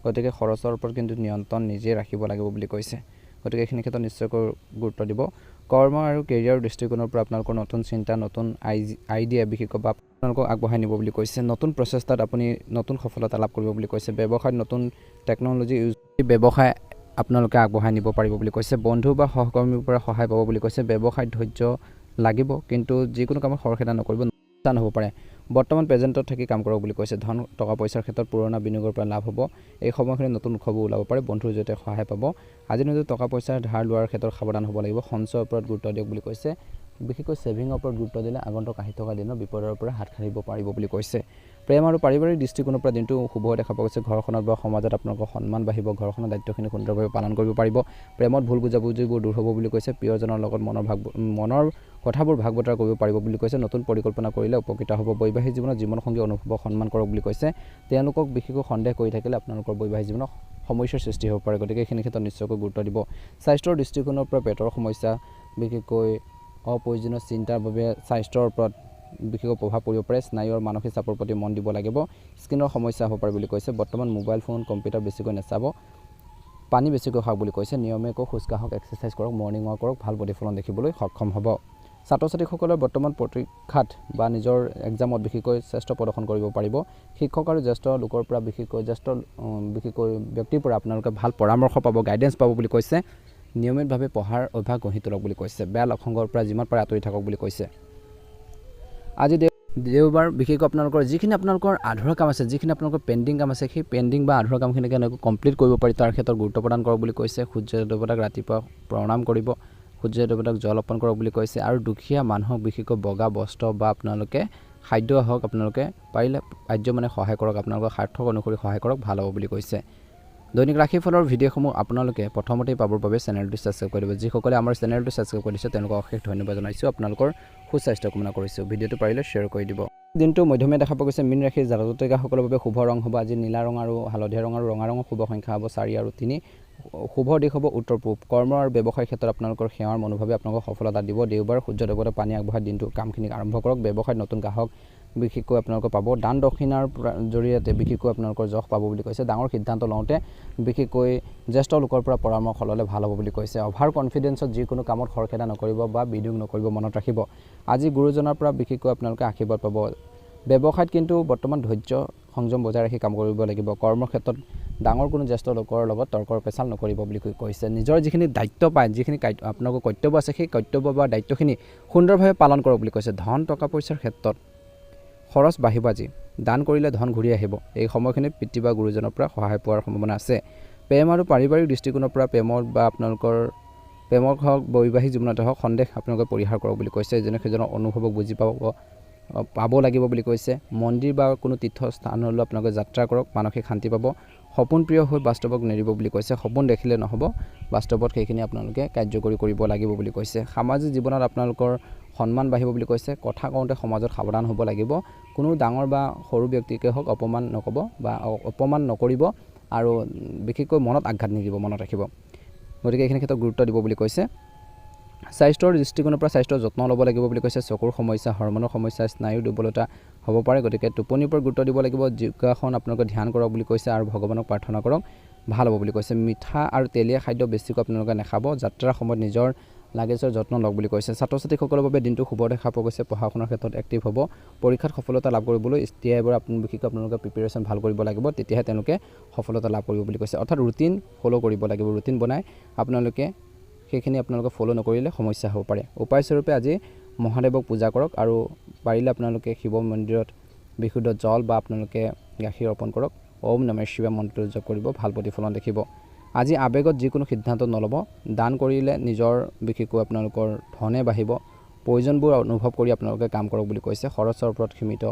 গতিকে খৰচৰ ওপৰত কিন্তু নিয়ন্ত্ৰণ নিজে ৰাখিব লাগিব বুলি কৈছে গতিকে এইখিনি ক্ষেত্ৰত নিশ্চয়কৈ গুৰুত্ব দিব কৰ্ম আৰু কেৰিয়াৰৰ দৃষ্টিকোণৰ পৰা আপোনালোকৰ নতুন চিন্তা নতুন আইডিয়া বিশেষকৈ বা আপোনালোকক আগবঢ়াই নিব বুলি কৈছে নতুন প্ৰচেষ্টাত আপুনি নতুন সফলতা লাভ কৰিব বুলি কৈছে ব্যৱসায়ত নতুন টেকন'লজি ইউজ ব্যৱসায় আপোনালোকে আগবঢ়াই নিব পাৰিব বুলি কৈছে বন্ধু বা সহকৰ্মীৰ পৰা সহায় পাব বুলি কৈছে ব্যৱসায়ত ধৈৰ্য লাগিব কিন্তু যিকোনো কামত খৰখেদা নকৰিব লোকচান হ'ব পাৰে বৰ্তমান প্ৰেজেণ্টত থাকি কাম কৰক বুলি কৈছে ধন টকা পইচাৰ ক্ষেত্ৰত পুৰণা বিনিয়োগৰ পৰা লাভ হ'ব এই সময়খিনি নতুন উৎসৱো ওলাব পাৰে বন্ধুৰ জৰিয়তে সহায় পাব আজি নিজে টকা পইচা ধাৰ লোৱাৰ ক্ষেত্ৰত সাৱধান হ'ব লাগিব সঞ্চয়ৰ ওপৰত গুৰুত্ব দিয়ক বুলি কৈছে বিশেষকৈ ছেভিঙৰ ওপৰত গুৰুত্ব দিলে আগন্তুক আহি থকা দিনৰ বিপদৰ পৰা হাত সাৰিব পাৰিব বুলি কৈছে প্ৰেম আৰু পাৰিবাৰিক দৃষ্টিকোণৰ পৰা দিনটো শুভ দেখা পোৱা গৈছে ঘৰখনত বা সমাজত আপোনালোকৰ সন্মান বাঢ়িব ঘৰখনৰ দায়িত্বখিনি সুন্দৰভাৱে পালন কৰিব পাৰিব প্ৰেমত ভুল বুজাবুজিবোৰ দূৰ হ'ব বুলি কৈছে প্ৰিয়জনৰ লগত মনৰ কথাবোৰ ভাগ বতৰা কৰিব পাৰিব বুলি কৈছে নতুন পৰিকল্পনা কৰিলে উপকৃত হ'ব বৈবাহিক জীৱনত জীৱনসংগী অনুভৱক সন্মান কৰক বুলি কৈছে তেওঁলোকক বিশেষকৈ সন্দেহ কৰি থাকিলে আপোনালোকৰ বৈবাহিক জীৱনত সমস্যাৰ সৃষ্টি হ'ব পাৰে গতিকে এইখিনি ক্ষেত্ৰত নিশ্চয়কৈ গুৰুত্ব দিব স্বাস্থ্যৰ দৃষ্টিকোণৰ পৰা পেটৰ সমস্যা বিশেষকৈ অপ্ৰয়োজনীয় চিন্তাৰ বাবে স্বাস্থ্যৰ ওপৰত বিশেষকৈ প্ৰভাৱ পৰিব পাৰে স্নায়ু আৰু মানসিক চাপৰ প্ৰতি মন দিব লাগিব স্কিনৰ সমস্যা হ'ব পাৰে বুলি কৈছে বৰ্তমান মোবাইল ফোন কম্পিউটাৰ বেছিকৈ নাচাব পানী বেছিকৈ খাওক বুলি কৈছে নিয়মীয়াকৈ খোজকাঢ়ক এক্সাৰচাইজ কৰক মৰ্ণিং ৱাক কৰক ভাল প্ৰতিফলন দেখিবলৈ সক্ষম হ'ব ছাত্ৰ ছাত্ৰীসকলে বৰ্তমান পৰীক্ষাত বা নিজৰ এক্সামত বিশেষকৈ শ্ৰেষ্ঠ প্ৰদৰ্শন কৰিব পাৰিব শিক্ষক আৰু জ্যেষ্ঠ লোকৰ পৰা বিশেষকৈ ব্যক্তিৰ পৰা আপোনালোকে ভাল পৰামৰ্শ পাব গাইডেন্স পাব বুলি কৈছে নিয়মিতভাৱে পঢ়াৰ অভ্যাস গঢ়ি তোলক বুলি কৈছে বেয়া লক্ষণৰ পৰা যিমান পাৰে আঁতৰি থাকক বুলি কৈছে আজি দেওবাৰ বিশেষকৈ আপোনালোকৰ যিখিনি আপোনালোকৰ আধৰুৱা কাম আছে যিখিনি আপোনালোকৰ পেণ্ডিং কাম আছে সেই পেণ্ডিং বা আধৰুৱা কামখিনি কেনেকৈ কমপ্লিট কৰিব পাৰি তাৰ ক্ষেত্ৰত গুৰুত্ব প্ৰদান কৰক বুলি কৈছে সূৰ্য দেৱতাক ৰাতিপুৱা প্ৰণাম কৰিব সূৰ্য দেৱতাক জল অৰ্পণ কৰক বুলি কৈছে আৰু দুখীয়া মানুহক বিশেষকৈ বগা বস্ত্ৰ বা আপোনালোকে খাদ্য হওক আপোনালোকে পাৰিলে আৰ্য মানে সহায় কৰক আপোনালোকৰ সাৰ্থক অনুসৰি সহায় কৰক ভাল হ'ব বুলি কৈছে দৈনিক ৰাশিফলৰ ভিডিঅ'সমূহ আপোনালোকে প্ৰথমতেই পাবৰ বাবে চেনেলটো ছাবস্ক্ৰাইব কৰি দিব যিসকলে আমাৰ চেনেলটো ছাবস্ক্ৰাইব কৰিছে তেওঁলোকক অশেষ ধন্যবাদ জনাইছোঁ আপোনালোকৰ সুস্বাস্থ্য কামনা কৰিছোঁ ভিডিঅ'টো পাৰিলে শ্বেয়াৰ কৰি দিব দিনটো মধ্যমীয়া দেখা পোৱা গৈছে মীন ৰাশিৰ জাতক জাতিকাসকলৰ বাবে শুভ ৰং হ'ব আজি নীলা ৰং আৰু হালধীয়া ৰং আৰু ৰঙা ৰঙৰ শুভ সংখ্যা হ'ব 4 আৰু 3 শুভ দিশ হ'ব উত্তৰ পূব কৰ্ম আৰু ব্যৱসায়ৰ ক্ষেত্ৰত আপোনালোকৰ সেৱাৰ মনোভাৱে আপোনালোকক সফলতা দিব দেওবাৰ সূৰ্য দেৱতাৰ পানী আগবঢ়াই দিনটো কামখিনি আৰম্ভ কৰক ব্যৱসায়ত নতুন গ্ৰাহক বিশেষকৈ আপোনালোকে পাব দান দক্ষিণাৰ জৰিয়তে বিশেষকৈ আপোনালোকৰ যশ পাব বুলি কৈছে ডাঙৰ সিদ্ধান্ত লওঁতে বিশেষকৈ জ্যেষ্ঠ লোকৰ পৰা পৰামৰ্শ ল'লে ভাল হ'ব বুলি কৈছে অভাৰ কনফিডেন্সত যিকোনো কামত খৰখেদা নকৰিব বা বিনিয়োগ নকৰিব মনত ৰাখিব আজি গুৰুজনৰ পৰা বিশেষকৈ আপোনালোকে আশীৰ্বাদ পাব ব্যৱসায়ত কিন্তু বৰ্তমান ধৈৰ্য সংযম বজাই ৰাখি কাম কৰিব লাগিব কৰ্মৰ ক্ষেত্ৰত ডাঙৰ কোনো জ্যেষ্ঠ লোকৰ লগত তৰ্কৰ পেচাল নকৰিব বুলি কৈছে নিজৰ যিখিনি দায়িত্ব পায় যিখিনি আপোনালোকৰ কৰ্তব্য আছে সেই কৰ্তব্য বা দায়িত্বখিনি সুন্দৰভাৱে পালন কৰক বুলি কৈছে ধন টকা পইচাৰ ক্ষেত্ৰত খৰচ বাঢ়িব আজি দান কৰিলে ধন ঘূৰি আহিব এই সময়খিনিত পিতৃ বা গুৰুজনৰ পৰা সহায় পোৱাৰ সম্ভাৱনা আছে প্ৰেম আৰু পাৰিবাৰিক দৃষ্টিকোণৰ পৰা প্ৰেমত বা আপোনালোকৰ প্ৰেমক হওক বৈবাহিক জীৱনতে হওক সন্দেহ আপোনালোকে পৰিহাৰ কৰক বুলি কৈছে ইজনে সিজনৰ অনুভৱক বুজি পাব লাগিব বুলি কৈছে মন্দিৰ বা কোনো তীৰ্থস্থানলৈ আপোনালোকে যাত্ৰা কৰক মানসিক শান্তি পাব সপোন প্ৰিয় হৈ বাস্তৱক নেৰিব বুলি কৈছে সপোন দেখিলে নহ'ব বাস্তৱত সেইখিনি আপোনালোকে কাৰ্যকৰী কৰিব লাগিব বুলি কৈছে সামাজিক জীৱনত আপোনালোকৰ সন্মান বাঢ়িব বুলি কৈছে কথা কওঁতে সমাজত সাৱধান হ'ব লাগিব কোনো ডাঙৰ বা সৰু ব্যক্তিকে হওক অপমান নক'ব বা অপমান নকৰিব আৰু বিশেষকৈ মনত আঘাত নিদিব মনত ৰাখিব গতিকে এইখিনি ক্ষেত্ৰত গুৰুত্ব দিব বুলি কৈছে স্বাস্থ্যৰ দৃষ্টিকোণৰ পৰা স্বাস্থ্যৰ যত্ন ল'ব লাগিব বুলি কৈছে চকুৰ সমস্যা হৰমনৰ সমস্যা স্নায়ুৰ দুৰ্বলতা হ'ব পাৰে গতিকে টোপনিৰ ওপৰত গুৰুত্ব দিব লাগিব যোগাসন আপোনালোকে ধ্যান কৰক বুলি কৈছে আৰু ভগৱানক প্ৰাৰ্থনা কৰক ভাল হ'ব বুলি কৈছে মিঠা আৰু তেলীয়া খাদ্য বেছিকৈ আপোনালোকে নাখাব যাত্ৰাৰ সময়ত নিজৰ লাগেজৰ যত্ন লওক বুলি কৈছে ছাত্ৰ ছাত্ৰীসকলৰ বাবে দিনটো শুভ দেখা পোৱা গৈছে পঢ়া শুনাৰ ক্ষেত্ৰত এক্টিভ হ'ব পৰীক্ষাত সফলতা লাভ কৰিবলৈ এতিয়াইবাৰ বিশেষকৈ আপোনালোকে প্ৰিপেৰেশ্যন ভাল কৰিব লাগিব তেতিয়াহে তেওঁলোকে সফলতা লাভ কৰিব বুলি কৈছে অৰ্থাৎ ৰুটিন ফ'ল' কৰিব লাগিব ৰুটিন বনাই আপোনালোকে সেইখিনি আপোনালোকে ফ'ল' নকৰিলে সমস্যা হ'ব পাৰে উপায়স্বৰূপে আজি মহাদেৱক পূজা কৰক আৰু পাৰিলে আপোনালোকে শিৱ মন্দিৰত বিশুদ্ধ জল বা আপোনালোকে গাখীৰ অৰ্পণ কৰক ওম নমঃ শিৱায় মন্ত্ৰটো জপ কৰিব ভাল প্ৰতিফলন দেখিব আজি আৱেগত যিকোনো সিদ্ধান্ত নল'ব দান কৰিলে নিজৰ বিশেষকৈ আপোনালোকৰ ধনে বাঢ়িব প্ৰয়োজনবোৰ অনুভৱ কৰি আপোনালোকে কাম কৰক বুলি কৈছে খৰচৰ ওপৰত সীমিত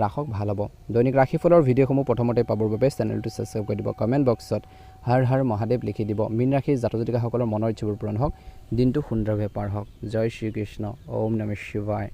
ৰাখক ভাল হ'ব দৈনিক ৰাশিফলৰ ভিডিঅ'সমূহ প্ৰথমতে পাবৰ বাবে চেনেলটো ছাবস্ক্ৰাইব কৰি দিব কমেণ্ট বক্সত হৰ হৰ মহাদেৱ লিখি দিব মীন ৰাশিৰ জাতক জাতিকাসকলৰ মনৰ ইচ্ছাবোৰ পূৰণ হওক দিনটো সুন্দৰভাৱে পাৰ হওক জয় শ্ৰীকৃষ্ণ ওম নমঃ শিৱায়